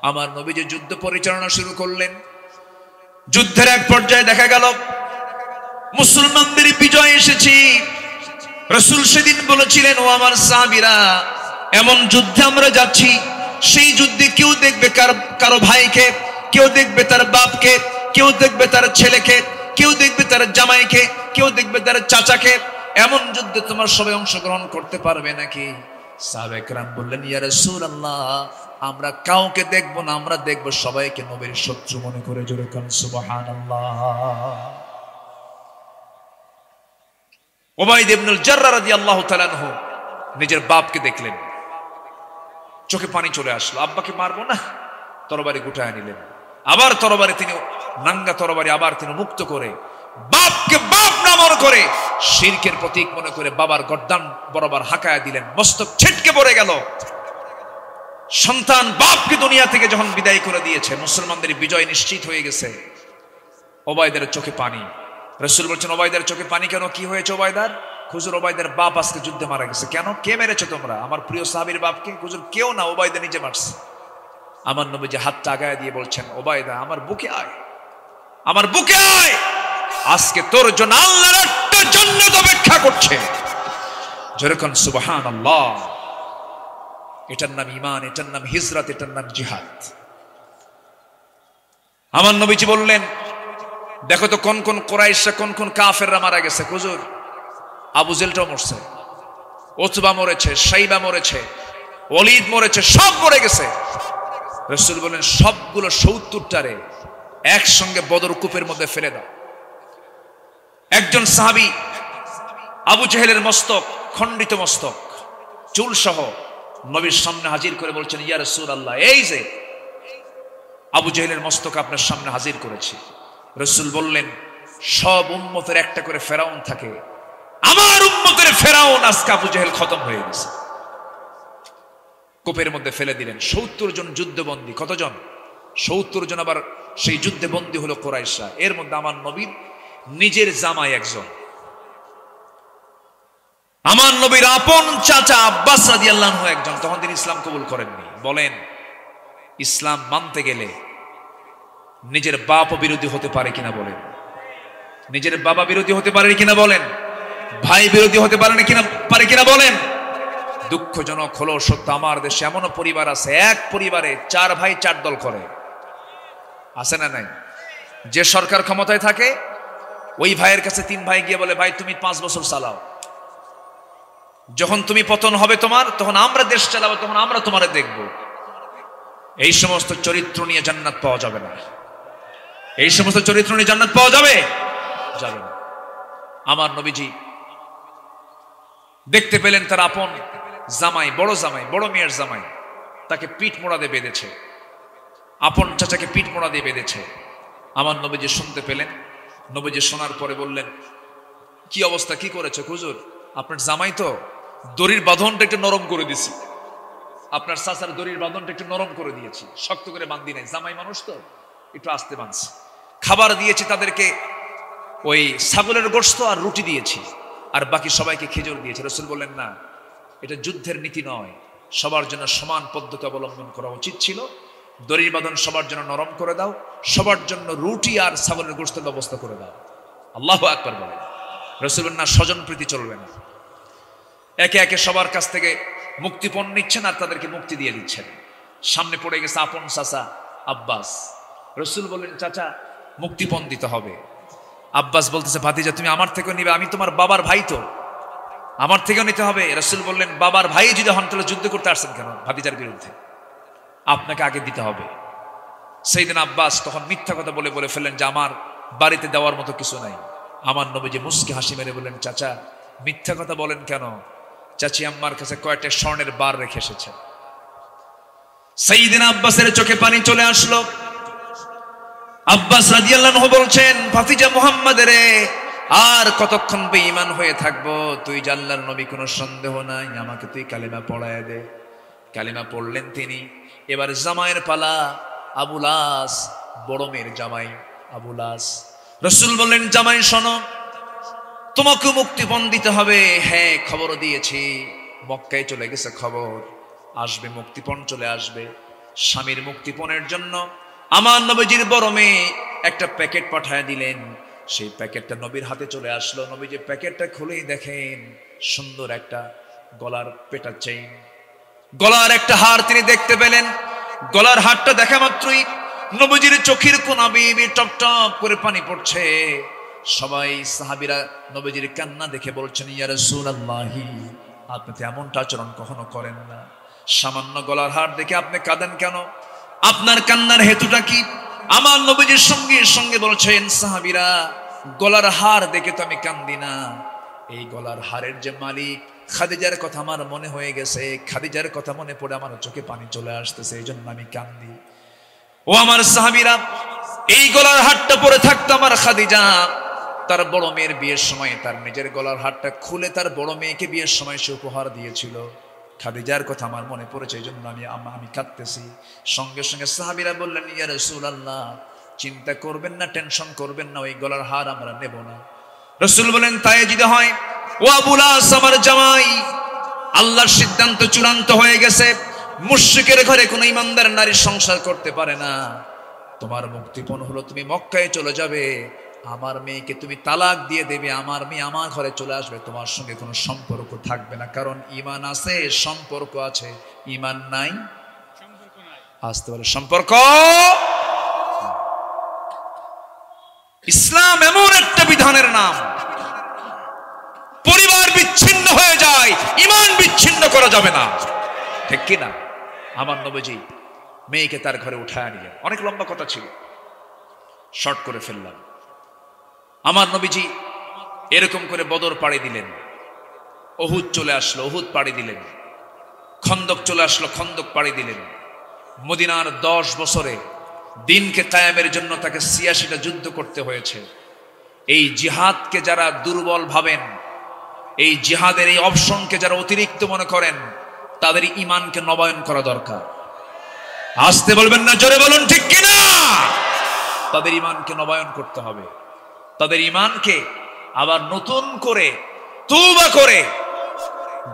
A: আমার নবীজি যুদ্ধ পরিচালনা শুরু করলেন। যুদ্ধের এক পর্যায়ে দেখা গেল মুসলমানদের বিজয় এসেছে। রাসূল সেদিন বলেছিলেন, ও আমার সাহাবীরা, এমন যুদ্ধে আমরা যাচ্ছি, সেই যুদ্ধে কেউ দেখবে কারো ভাইকে, কেউ দেখবে তার বাপকে, কেউ দেখবে তার ছেলেকে, কেউ দেখবে তার জামাইকে, কেউ দেখবে তার চাচাকে। এমন যুদ্ধে তোমার সবাই অংশগ্রহণ করতে পারবে নাকি? সাহাবায়ে কেরাম বললেন, ইয়া রাসূলুল্লাহ, আমরা কাউকে দেখব না, আমরা দেখব সবাইকে নবীর শত্রু মনে করে। জোরে বলুন সুবহানাল্লাহ। উবাইদ ইবনুল জাররাহ রাদিয়াল্লাহু তাআলা আনহু নিজের বাপকে দেখলেন, চোখে পানি চলে আসলো। আব্বাকে মারবো না, তরবারি গুটায় নিলেন। আবার তরবারি তিনি, নাঙ্গা তরবারি আবার তিনি মুক্ত করে বাপকে বাপ না মনে করে শিরকের প্রতীক মনে করে বাবার গর্দান বরাবর হাঁকায়া দিলেন। মস্তক ছিটকে পড়ে গেল। সন্তান বাপকে দুনিয়া থেকে যখন বিদায় করে দিয়েছে, মুসলমানদের বিজয় নিশ্চিত হয়ে গেছে, ওবায়দার চোখে পানি। রাসূল বলছেন, ওবায়দার চোখে পানি কেন? কি হয়েছে ওবায়দার? হুজুর ওবায়দার বাপ আজকে যুদ্ধে মারা গেছে। কেন? কে মেরেছে তোমরা? আমার প্রিয় সাহাবীর বাপকে। হুজুর কেউ না, ওবায়দা নিজে মারছে। আমার নবীজি হাতটা আগায় দিয়ে বলছেন, ওবায়দা আমার বুকে আয়, আমার বুকে আয়, আজকে তোর জন্য আল্লাহর একটা জান্নাত অপেক্ষা করছে। যেরকম সুবহানাল্লাহ। এটার নাম ঈমান, এটার নাম হিজরত, এটার নাম জিহাদ। আমার নবীজি বললেন, দেখো তো কোন কোন কুরাইশরা, কোন কোন কাফেররা মারা গেছে। হুজুর আবু জেলটাও মরছে, উতবা মরেছে, শাইবা মরেছে, ওলীদ মরেছে, সব মরে গেছে। রাসূল বলেন, সবগুলো 70টারে একসঙ্গে বদর কূপের মধ্যে ফেলে দাও। একজন সাহাবী আবু জেহেলের মস্তক, খণ্ডিত মস্তক, চুল সহ নবীর সামনে হাজির করে বলছেন, ইয়া রাসূলুল্লাহ, এই যে আবু জেহেলের মস্তক আপনার সামনে হাজির করেছি। রাসূল বললেন, সব উম্মতের একটা করে ফেরাউন থাকে, আমার উম্মতের ফেরাউন আজকে আবু জেহেল খতম হয়ে গেছে। কূপের মধ্যে ফেলে দিলেন। 70 জন যুদ্ধবন্দী। কতজন? 70 জন। আবার সেই যুদ্ধে বন্দী হলো কুরাইশরা। এর মধ্যে আমার নবীর নিজের জামাই একজন, আমার নবীর আপন চাচা আব্বাস রাদিয়াল্লাহু আনহু একজন। তখন তিনি ইসলাম কবুল করেননি। বলেন, ইসলাম মানতে গেলে নিজের বাপ বিরোধী হতে পারে কিনা বলেন? নিজের বাবা বিরোধী হতে পারে কিনা বলেন? ভাই বিরোধী হতে পারে কিনা বলেন? দুঃখজনক হলো সত্য, আমার দেশে এমনও পরিবার আছে, এক পরিবারে 4 ভাই 4 দল করে। আছে না নাই? যে সরকার ক্ষমতায় থাকে, ওই ভাইয়ের কাছে 3 ভাই গিয়ে বলে, ভাই তুমি 5 বছর চালাও, যখন তুমি পতন হবে তোমার, তখন আমরা দেশ চালাবো, তখন আমরা তোমারে দেখব। এই সমস্ত চরিত্র নিয়ে জান্নাত পাওয়া যাবে না। এই সমস্ত চরিত্র নিয়ে জান্নাত পাওয়া যাবে না। আমার নবীজি দেখতে পেলেন তার আপন জামাই, বড় মেয়ের জামাই, তাকে পিঠ মোড়া দিয়ে বেঁধেছে, আপন চাচাকে পিঠ মোড়া দিয়ে বেঁধেছে। আমার নবীজি শুনতে পেলেন। নবীজি শোনার পরে বললেন, কি অবস্থা, কি করেছে? হুজুর আপনার জামাই তো দড়ির বাঁধনটা একটু নরম করে দিছি, আপনার চাচার দড়ির বাঁধনটা একটু নরম করে দিয়েছি, শক্ত করে বাঁধি নাই, জামাই মানুষ তো একটু আস্তে বাঁধছি। খাবার দিয়েছি তাদেরকে, ওই ছাগলের গোশত আর রুটি দিয়েছি, আর বাকি সবাইকে খেজুর দিয়েছি। রাসূল বললেন, না, এটা যুদ্ধের নীতি নয়, সবার জন্য সমান পদ্ধতি অবলম্বন করা উচিত ছিল। দড়ির বাঁধন সবার জন্য নরম করে দাও, সবার জন্য রুটি আর ছাগলের গোশতের ব্যবস্থা করে দাও। আল্লাহু আকবার বলেন। রাসূল বলেন, না, স্বজন প্রীতি চলবে না। একে একে সবার কাছ থেকে মুক্তিপণ নিচ্ছেন আর তাদেরকে মুক্তি দিয়ে দিচ্ছেন। সামনে পড়ে গেছে আপন চাচা আব্বাস। রাসূল বললেন, চাচা মুক্তিপণ দিতে হবে। আব্বাস বলতেছে, ভাতিজা তুমি আমার থেকেও নিবে, আমি তোমার বাবার ভাই, তো আমার থেকেও নিতে হবে। রাসূল বললেন, বাবার ভাই যদি হন তাহলে যুদ্ধ করতে আসছেন কেন ভাতিজার বিরুদ্ধে? আপনাকে আগে দিতে হবে। সাইয়েদনা আব্বাস তখন মিথ্যা কথা বলে বলে ফেললেন যে আমার বাড়িতে দেওয়ার মতো কিছু নাই। আমার নবীজি মুস্কি হাসি মেরে বললেন, চাচা মিথ্যা কথা বলেন কেন? চাচি আম্মার কাছে কয়েকটা স্বর্ণের বার রেখে এসেছে। সাইয়েদনা আব্বাসের চোখে পানি চলে আসলো। আব্বাস রাদিয়াল্লাহু আনহু বলছেন, ভাতিজা মুহাম্মদ রে, আর কতক্ষণ বেঈমান হয়ে থাকবো? তুই যে আল্লাহর নবী, কোনো সন্দেহ নাই, আমাকে তুই কালিমা পড়ায় দে। কালিমা পড়লেন তিনি। এবার জামাইয়ের পালা। আবুল আস, বড় মেয়ের জামাই আবুল আস। রাসূল বললেন, জামাই শোনো, তোমাকে মুক্তিপণ দিতে হবে। হ্যাঁ, খবর দিয়েছি, মক্কায় চলে গেছে খবর, আসবে মুক্তিপণ, চলে আসবে। স্বামীর মুক্তিপণের জন্য আমার নবীজির বড় মেয়ে একটা প্যাকেট পাঠায় দিলেন। সেই প্যাকেটটা নবীর হাতে চলে আসলো। নবীজি প্যাকেটটা খুলেই দেখেন সুন্দর একটা গলার পেটা চেইন, গলার একটা হার তিনি দেখতে পেলেন। গলার হারটা দেখা মাত্রই নবীজির চোখের কোনা বেয়ে টপ টপ করে পানি পড়ছে। সবাই সাহাবীরা নবীজির কান্না দেখে বলছেন, ইয়া রাসূলুল্লাহি, আপনি তো এমনটা আচরণ কখনো করেন না। সামান্য গলার হার দেখে আপনি কাঁদেন কেন? আপনার কান্নার হেতুটা কি? আমার নবীজির সঙ্গে সঙ্গে বলছেন সাহাবীরা, গলার হার দেখে তো আমি কান্দি না, এই গলার হারের যে মালিক খাদিজার কথা আমার মনে হয়ে গেছে, খাদিজার কথা মনে পড়ে আমার চোখে পানি চলে আসতেছে, এই জন্য আমি কান্দি। ও আমার সাহাবীরা, এই গলার হারটা পরে থাকতো আমার খাদিজা, তার বড় মেয়ের বিয়ের সময় তার নিজের গলার হারটা খুলে তার বড় মেয়েকে বিয়ের সময় সে উপহার দিয়েছিল। খাদিজার কথা আমার মনে পড়েছে, এই জন্য আমি কাঁদতেছি। সঙ্গে সঙ্গে সাহাবীরা বললেন, ইয়া রাসূলুল্লাহ, চিন্তা করবেন না, টেনশন করবেন না, ওই গলার হার আমরা নেব না। রাসূল বলেন, তাই যদি হয়, ও আবুল আস আমার জামাই, আল্লাহর সিদ্ধান্ত চূড়ান্ত হয়ে গেছে, মুশরিকের ঘরে কোনো ইমানদার নারী সংসার করতে পারে না। তোমার মুক্তিপণ হলো তুমি মক্কায় চলে যাবে, আমার মেয়েকে তুমি তালাক দিয়ে দেবে, আমার মেয়ে আমার ঘরে চলে আসবে, তোমার সঙ্গে কোনো সম্পর্ক থাকবে না। কারণ ঈমান আছে, সম্পর্ক আছে, ঈমান নাই, আসতে পারে সম্পর্ক। ইসলাম এমন একটা বিধানের নাম, পরিবার বিচ্ছিন্ন হয়ে যায়, ঈমান বিচ্ছিন্ন করা যাবে না, ঠিক কি না? আমার নবীজি মেয়েকে তার ঘরে উঠায় নিলেন। অনেক লম্বা কথা ছিল, শর্ট করে ফেললাম। আমার নবীজি এরকম করে বদর পাড়ি দিলেন, উহুদ চলে আসলো, উহুদ পাড়ি দিলেন, খন্দক চলে আসলো, খন্দক পাড়ি দিলেন। মদিনার 10 বছরে দিনকে কায়েমের জন্য তাকে 86টা যুদ্ধ করতে হয়েছে। এই জিহাদকে যারা দুর্বল ভাবেন, এই জিহাদের এই অপশনকে যারা অতিরিক্ত মনে করেন, তাদের ঈমানকে নবায়ন করা দরকার। আসতে বলবেন না, জোরে বলুন ঠিক কিনা? তাদের ঈমানকে নবায়ন করতে হবে, তাদের ঈমানকে আবার নতুন করে তওবা করে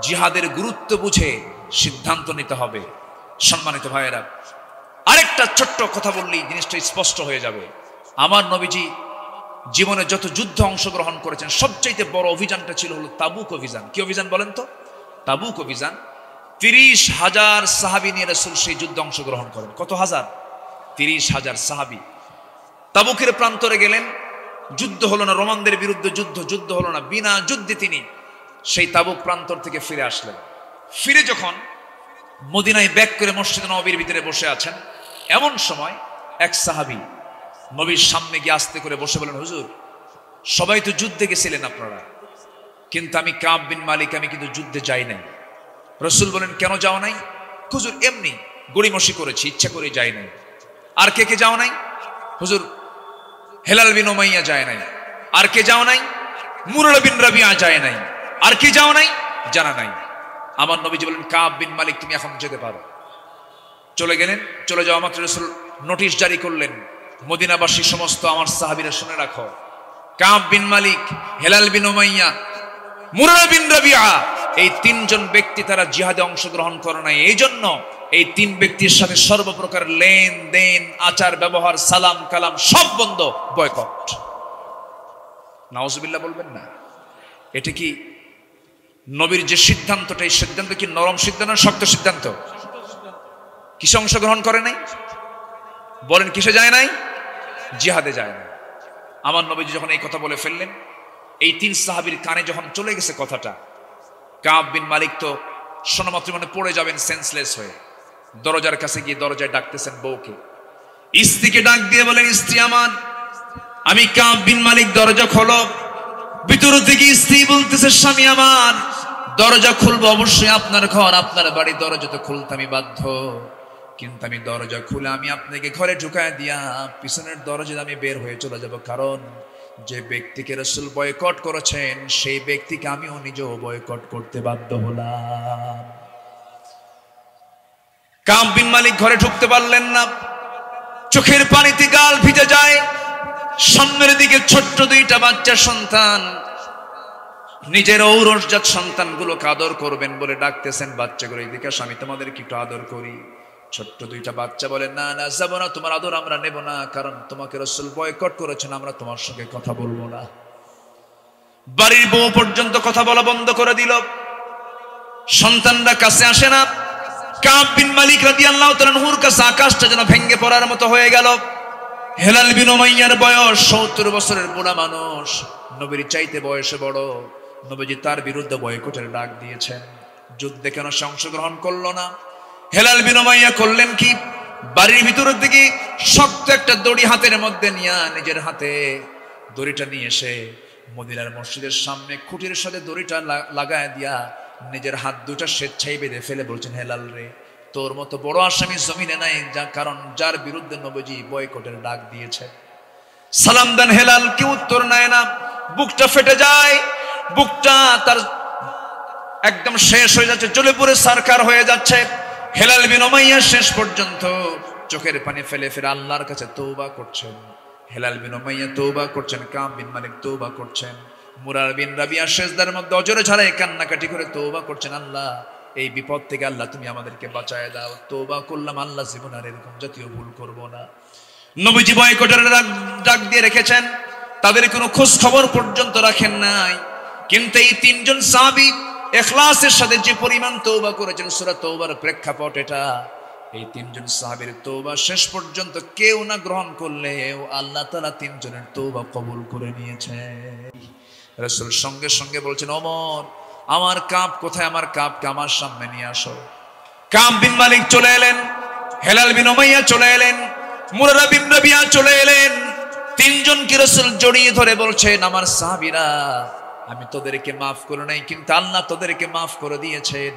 A: জিহাদের গুরুত্ব বুঝে সিদ্ধান্ত নিতে হবে। সম্মানিত ভাইয়েরা, আরেকটা ছোট্ট কথা বললেই জিনিসটা স্পষ্ট হয়ে যাবে। আমার নবীজি জীবনে যত যুদ্ধে অংশগ্রহণ করেছেন, সবচাইতে বড় অভিযানটা ছিল হলো তাবুক অভিযান। কি অভিযান বলেন তো? তাবুক অভিযান। 30,000 সাহাবী নিয়ে রাসূল সেই যুদ্ধে অংশগ্রহণ করেন। কত হাজার? 30,000 সাহাবী। তাবুকের প্রান্তরে গেলেন, যুদ্ধ হলো না, রোমানদের বিরুদ্ধে যুদ্ধ হলো না, বিনা যুদ্ধে তিনি সেই তাবুক প্রান্তর থেকে ফিরে আসলেন। ফিরে যখন মদিনায় ব্যাক করে মসজিদে নববীর ভিতরে বসে আছেন, এমন সময় এক সাহাবী নবীর সামনে গিয়ে আস্তে করে বসে বলেন, হুজুর, সবাই তো যুদ্ধে গেছিলেন আপনারা, কিন্তু আমি কাব বিন মালিক, আমি কিন্তু যুদ্ধে যাই নাই। রাসূল বলেন, কেন যাও নাই? হুজুর, এমনি গড়িমসি করেছি, ইচ্ছা করে যাই নাই। আর কে কে যাও নাই? হুজুর, হেলাল বিন উমাইয়া যায় নাই। আর কে যাও নাই? মুরারা বিন রাবিয়া যায় নাই। আর কি যাও নাই? জানা নাই। আমার নবীজি বলেন, কাব বিন মালিক তুমি এখন যেতে পারো। চলে গেলেন। চলে যাওয়া মাত্র রাসূল নোটিশ জারি করলেন, মদিনাবাসী সমস্ত আমার সাহাবীরা শুনে রাখো, কাব বিন মালিক, হেলাল বিন উমাইয়া, মুরারা বিন রাবিয়া, এই 3 জন ব্যক্তি তারা জিহাদে অংশগ্রহণ করে নাই। এই জন্য এই 3 ব্যক্তির সাথে সর্বপ্রকার লেনদেন, আচার ব্যবহার, সালাম কালাম সব বন্ধ, বয়কট। নাউজুবিল্লাহ বলবেন না? এটা কি নবীর যে সিদ্ধান্তটা, এই সিদ্ধান্ত কি নরম সিদ্ধান্ত না শক্ত সিদ্ধান্ত? কিসে অংশগ্রহণ করে নাই? বলেন, কিসে যায় নাই? জিহাদে যায় নাই। আমার নবীজি যখন এই কথা বলে ফেললেন, এই 3 সাহাবীর কানে যখন চলে গেছে কথাটা, কাব বিন মালিক তো শোনামাত্র মানে পড়ে যাবেন সেন্সলেস হয়ে। দরজার কাছে গিয়ে দরজায় ডাকতেছেন বউকে, স্ত্রীকে ডাক দিয়ে বলেন, স্ত্রী আমার, আমি কাব বিন মালিক, দরজা খোলো। ভিতর থেকে স্ত্রী বলতেছে, স্বামী আমার, দরজা খুলবো অবশ্যই, আপনার ঘর আপনার বাড়ি, দরজা তো খুলতে আমি বাধ্য, কিন্তু আমি দরজা খুলে আমি আপনাকে ঘরে ঢুকায় দিয়া পিছনের দরজা আমি বের হয়ে চলে যাব, কারণ যে ব্যক্তিকে রাসূল বয়কট করেছেন সেই ব্যক্তিকে আমিও নিজেও বয়কট করতে বাধ্য হলাম। কাব বিন মালিক ঘরে ঢুকতে পারলেন না, চোখের পানিতে গাল ভিজে যায়। সামনের দিকে ছোট্ট 2টা বাচ্চা সন্তান, নিজের ঔরসজাত সন্তানগুলোকে আদর করবেন বলে ডাকতেছেন, বাচ্চাগুলো এদিকে আসো, আমি তোমাদেরকে একটু আদর করি। ছোট্ট 2টা বাচ্চা বলে, না না, যাব না, তোমার আদর আমরা নেব না, কারণ তোমাকে রাসূল বয়কট করেছেন, আমরা তোমার সঙ্গে কথা বলবো না। বাড়ির বউ পর্যন্ত কথা বলা বন্ধ করে দিল, সন্তানরা কাছে আসে না। কাব বিন মালিক রাদিয়াল্লাহু তাআলা আনহুর কাছে আকাশটা যেন ভেঙে পড়ার মতো হয়ে গেল। হেলাল বিন উমাইয়ার বয়স 70 বছরের বুড়া মানুষ, নবীর চাইতে বয়সে বড়। নবীজি তার বিরুদ্ধে বয়কটের ডাক দিয়েছেন, যুদ্ধে কেন অংশগ্রহণ করলো না? হেলাল বিন উমাইয়া করলেন কি, বাড়ির ভিতরের দিকে শক্ত একটা দড়ি হাতের মধ্যে নিয়ে, নিজের হাতে দড়িটা নিয়ে এসে মদিনার মসজিদের সামনে খুঁটির সাথে দড়িটা লাগায় দিয়া নিজের হাত 2টা স্বেচ্ছায় বেঁধে ফেলে বলছেন, হেলাল রে, তোর মতো বড় আসামি জমিনে নাই, কারণ যার বিরুদ্ধে নবীজি বয়কটের ডাক দিয়েছে। সালাম দেন হেলাল, কি উত্তর নেয় না, বুকটা ফেটে যায়, বুকটা তার একদম শেষ হয়ে যাচ্ছে, জ্বলে পুড়ে সারকার হয়ে যাচ্ছে। হেলাল বিন উমাইয়া শেষ পর্যন্ত চোখের পানি ফেলে ফেলে আল্লাহর কাছে তওবা করছেন। হেলাল বিন উমাইয়া তওবা করছেন, কাব বিন মালিক তওবা করছেন, মুরার বিন রাবিয়া সিজদার মধ্যে অজরে ঝাড়ায় কান্নাকাটি করে তওবা করছেন, আল্লাহ এই বিপদ থেকে আল্লাহ তুমি আমাদেরকে বাঁচায় দাও, তওবা করলাম আল্লাহ, জীবন আর এরকম জাতীয় ভুল করব না। নবীজি বয়কটের ডাক দিয়ে রেখেছেন, তাদের কোনো খোঁজ খবর পর্যন্ত রাখেন নাই। কিন্তু এই 3 জন সাহাবী ইখলাসের সাথে যে পরিমাণ তওবা করেছেন, সূরা তওবার প্রেক্ষাপট এটা, এই 3 জন সাহাবীর তওবা শেষ পর্যন্ত কেউ না গ্রহণ করলেও আল্লাহ তাআলা 3 জনের তওবা কবুল করে নিয়েছেন। রাসূল সঙ্গে সঙ্গে বলছেন, ওমর, আমার কাব কোথায়? আমার কাবকে আমার সামনে নিয়ে আসো। কাব বিন মালিক চলে এলেন, হেলাল বিন উমাইয়া চলে এলেন, মুরারা বিন রাবিয়া চলে এলেন। 3 জনকে রাসূল জড়িয়ে ধরে বলছেন, আমার সাহাবীরা, আমি তোদেরকে মাফ করে নাই, কিন্তু আল্লাহ তোদেরকে মাফ করে দিয়েছেন।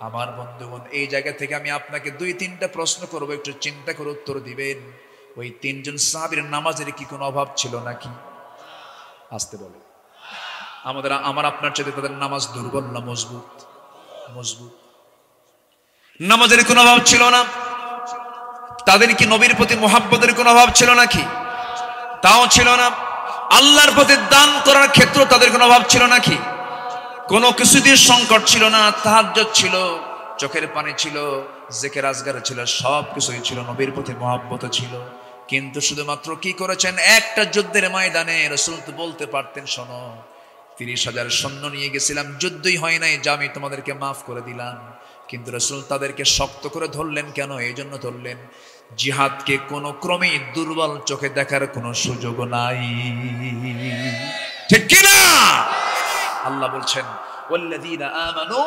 A: আমার বন্ধুগণ, এই জায়গা থেকে আমি আপনাকে 2-3টা প্রশ্ন করবো, একটু চিন্তা করে উত্তর দিবেন। ওই 3 জন সাহাবীর নামাজের কি কোনো অভাব ছিল নাকি? আসতে বলে, আমার আপনার চাইতে তাদের নামাজ দুর্বল না মজবুত? মজবুত। নামাজের কোনো অভাব ছিল না। তাদের কি নবীর প্রতি মুহাব্বতের কোনো অভাব ছিল নাকি? তাও ছিল না। আল্লাহর পথে দান করার ক্ষেত্রে তাদের কোনো অভাব ছিল নাকি? কোনো কিছু দিয়ে সংকট ছিল না। তাহাজ্জুদ ছিল, চোখের পানি ছিল, জিকির আজগার ছিল, সব কিছুই ছিল, নবীর প্রতি মুহাব্বত ছিল। কিন্তু শুধুমাত্র কি করেছেন, একটা যুদ্ধের ময়দানে রাসূল তো বলতে পারতেন, শোনো, 30,000 সৈন্য নিয়ে গেছিলাম, যুদ্ধই হয় নাই, যা আমি তোমাদেরকে মাফ করে দিলাম। কিন্তু রাসূল তাদেরকে শক্ত করে ধরলেন কেন? এই জন্য ধরলেন, জিহাদকে কোনো ক্রমেই দুর্বল চোখে দেখার কোনো সুযোগ নাই, ঠিক কি না? আল্লাহ বলছেন, ওয়াল্লাযীনা আমানু,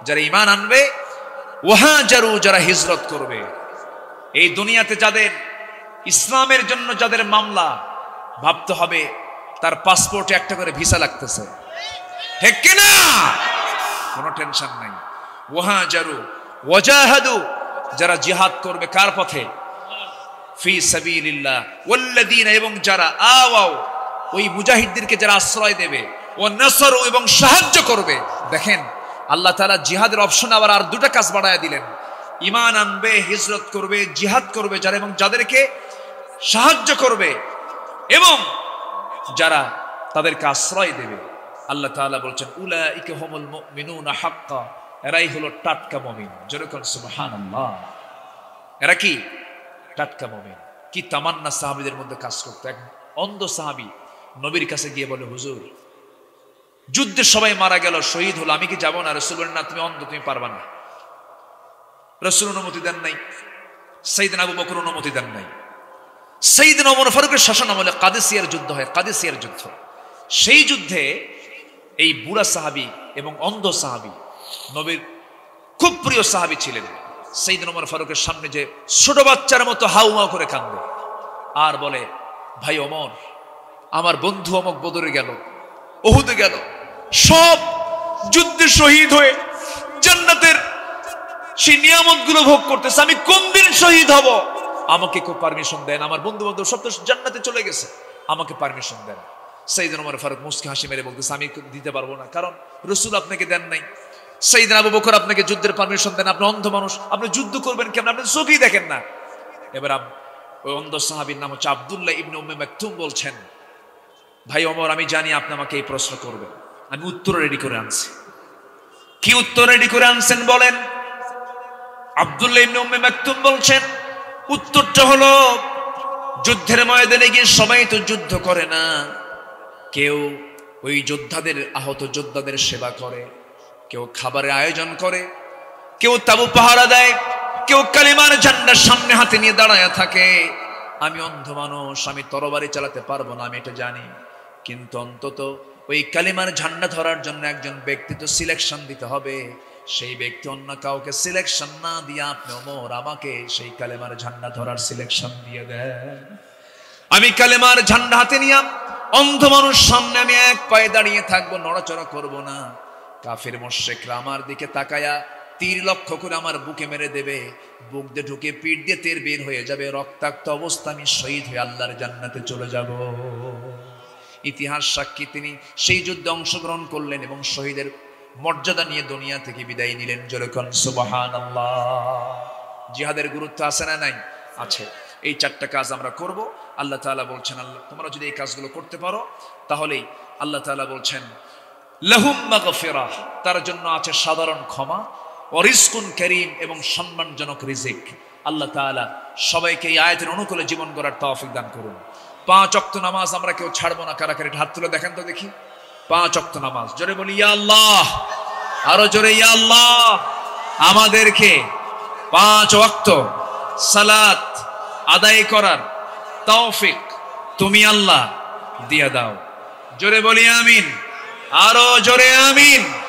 A: যারা ঈমান আনবে, ওয়াহাজারু, যারা হিজরত করবে। এই দুনিয়াতে যাদের ইসলামের জন্য যাদের মামলা, ভাবতে হবে তার পাসপোর্টে একটা করে ভিসা লাগতেছে, ঠিক কি না? কোনো টেনশন নাই। ওয়াহাজারু ওয়াজাহাদু, যারা জিহাদ করবে কার পথে? ফি সাবিলিল্লাহ। ওয়াল্লাযীনা, এবং যারা আওয়াও, ওই মুজাহিদদেরকে যারা আশ্রয় দেবে, ও নাসরু, এবং সাহায্য করবে। দেখেন, আল্লাহ তাআলা জিহাদের অপশন আবার আর 2টা কাজ বাড়ায় দিলেন। ঈমান আনবে, হিজরত করবে, জিহাদ করবে যারা, এবং যাদেরকে সাহায্য করবে, এবং যারা তাদেরকে আশ্রয় দেবে। আল্লাহ তাআলা বলছেন, উলাইকা হুমুল মুমিনুনা হাক্কা, এরাই হলো টাটকা মুমিন। যেরকম সুবহানাল্লাহ, এরা কি টাটকা মুমিন। কি তামান্না সাহাবীদের মধ্যে কাজ করতো। এক অন্ধ সাহাবী নবীর কাছে গিয়ে বলে, হুজুর, যুদ্ধে সবাই মারা গেল, শহীদ হলো, আমি কি যাব না? রাসূল বলেন, না, তুমি অন্ধ, তুমি পারবা না। রাসূল অনুমতি দেন নাই, সাইয়েদনা আবু বকর অনুমতি দেন নাই। সাইয়েদনা ওমর ফারুকের শাসন আমলে কাদেসিয়ার যুদ্ধ হয়, কাদেসিয়ার যুদ্ধ। সেই যুদ্ধে এই বুড়া সাহাবী এবং অন্ধ সাহাবী, নবীর খুব প্রিয় সাহাবী ছিলেন, সাইয়েদনা ওমর ফারুকের সামনে যে ছোট বাচ্চার মতো হাউমাউ করে কাঁদে আর বলে, ভাই ওমর, আমার বন্ধু অমুক বদরে গেল, উহুদে গেল, সব যুদ্ধে শহীদ হয়ে জান্নাতের সেই নিয়ামতগুলো ভোগ করতেছে, আমি কোন দিন শহীদ হব? আমাকে কেউ পারমিশন দেন, আমার বন্ধু বান্ধব সব তো জান্নাতে চলে গেছে, আমাকে পারমিশন দেন। সাইয়েদনা ওমর ফারুক মুস্কি হাসি মেরে বলতেছে, আমি দিতে পারবো না, কারণ রাসূল আপনাকে দেন নাই। সাইয়েদনা আবু বকর আপনাকে যুদ্ধের পারমিশন দেন, আপনি অন্ধ মানুষ, আপনি যুদ্ধ করবেন কেমন, আপনি চোখেই দেখেন না। এবার ওই অন্ধ সাহাবীর নাম হচ্ছে আব্দুল্লাহ ইবনে উম্মে মাকতুম বলছেন, ভাই ওমর, আমি জানি আপনি আমাকে এই প্রশ্ন করবেন, আমি উত্তর রেডি করে আনছি। কি উত্তর রেডি করে আনছেন বলেন? আব্দুল্লাহ ইবনে উম্মে মাকতুম বলছেন, উত্তরটা হলো, যুদ্ধের ময়দানে গিয়ে সবাই তো যুদ্ধ করে না, কেউ ওই যোদ্ধাদের, আহত যোদ্ধাদের সেবা করে, কেউ খাবারের আয়োজন করে, কেউ তাবু পাহারা দেয়, কেউ কালিমার ঝান্ডা সামনে হাতে নিয়ে দাঁড়ায় থাকে। আমি অন্ধ মানুষ, আমি তরবারি চালাতে পারবো না, আমি এটা জানি, কিন্তু অন্তত ওই কালিমার ঝান্ডা ধরার জন্য একজন ব্যক্তি তো সিলেকশন দিতে হবে, সেই ব্যক্তি অন্য কাউকে সিলেকশন না দিয়ে আপনি ওমর আমাকে সেই কালেমার ঝান্ডা ধরার সিলেকশন দিয়ে দেন। আমি কালেমার ঝান্ডা হাতে নিয়ে অন্ধ মানুষ সামনে আমি এক পায়ে দাঁড়িয়ে থাকবো, নড়াচড়া করব না। কাফির মুশরিকরা আমার দিকে তাকায়া তীর লক্ষ্য করে আমার বুকে মেরে দেবে, বুক দিয়ে ঢুকে পিঠ দিয়ে তীর বের হয়ে যাবে, রক্তাক্ত অবস্থা আমি শহীদ হয়ে আল্লাহর জান্নাতে চলে যাব। ইতিহাস সাক্ষী, তিনি সেই যুদ্ধে অংশগ্রহণ করলেন এবং শহীদের মর্যাদা নিয়ে দুনিয়া থেকে বিদায় নিলেন। জোরে কোন সুবহানাল্লাহ। জিহাদের গুরুত্ব আছে না নাই? আছে। এই চারটা কাজ আমরা করব। আল্লাহ তাআলা বলছেন, আল্লাহ তোমরা যদি এই কাজগুলো করতে পারো তাহলেই আল্লাহ তাআলা বলছেন লাহুম মাগফিরাহ, তার জন্য আছে সাধারণ ক্ষমা, ওয়া রিজকুন কারীম, এবং সম্মানজনক রিজিক। আল্লাহ তাআলা সবাইকে এই আয়াতের অনুকূলে জীবন গড়ার তৌফিক দান করুন। 5 ওয়াক্ত নামাজ আমরা কেউ ছাড়বো না। কারা কারা হাত তুলে দেখেন তো দেখি। 5 ওয়াক্ত নামাজ, জোরে বলি ইয়া আল্লাহ, আরো জোরে ইয়া আল্লাহ। আমাদেরকে 5 ওয়াক্ত সালাত আদায় করার তৌফিক তুমি আল্লাহ দিয়া দাও। জোরে বলি আমিন, আরো জোরে আমিন।